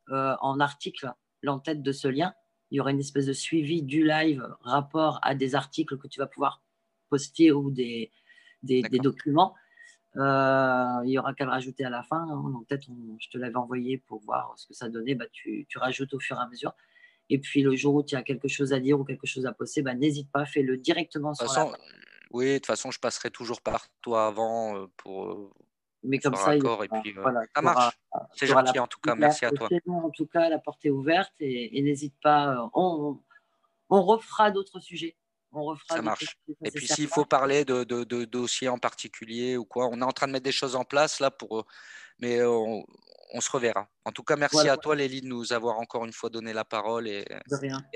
en article l'entête de ce lien. Il y aura une espèce de suivi du live rapport à des articles que tu vas pouvoir poster ou des documents. Il y aura qu'à le rajouter à la fin. Donc peut-être je te l'avais envoyé pour voir ce que ça donnait. Tu rajoutes au fur et à mesure. Et puis le jour où tu as quelque chose à dire ou quelque chose à poster, n'hésite pas, fais-le directement sur la page. Oui, de toute façon, je passerai toujours par toi avant pour Mais qu'on comme soit ça, raccord. Et puis, voilà, ça marche. C'est gentil en tout cas. Merci à toi. En tout cas, la porte est ouverte et n'hésite pas. On refera d'autres sujets. Ça marche. Et puis, s'il faut parler de dossiers en particulier ou quoi, on est en train de mettre des choses en place là mais on se reverra. En tout cas, merci à toi, Lélie, de nous avoir encore une fois donné la parole. Et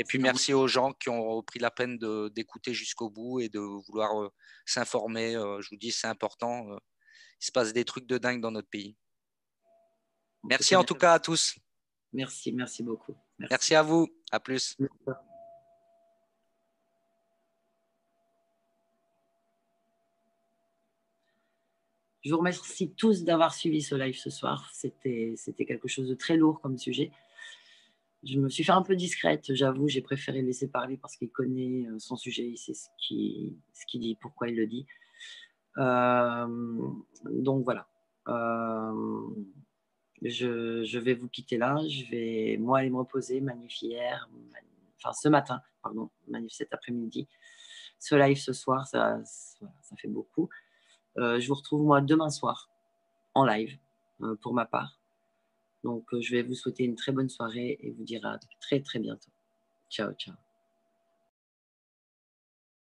puis, merci aux gens qui ont pris la peine d'écouter jusqu'au bout et de vouloir s'informer. Je vous dis, c'est important. Il se passe des trucs de dingue dans notre pays. Merci en tout cas à tous. Merci beaucoup. Merci à vous. À plus. Je vous remercie tous d'avoir suivi ce live ce soir. C'était quelque chose de très lourd comme sujet. Je me suis fait un peu discrète, j'avoue. J'ai préféré le laisser parler parce qu'il connaît son sujet. Il sait ce qu'il dit, pourquoi il le dit. Donc voilà. Je vais vous quitter là. Je vais, moi, aller me reposer. Manif hier, ce matin, pardon, manif cet après-midi. Ce live ce soir, ça fait beaucoup. Je vous retrouve moi demain soir en live pour ma part. Donc je vais vous souhaiter une très bonne soirée et vous dire à très très bientôt. Ciao, ciao.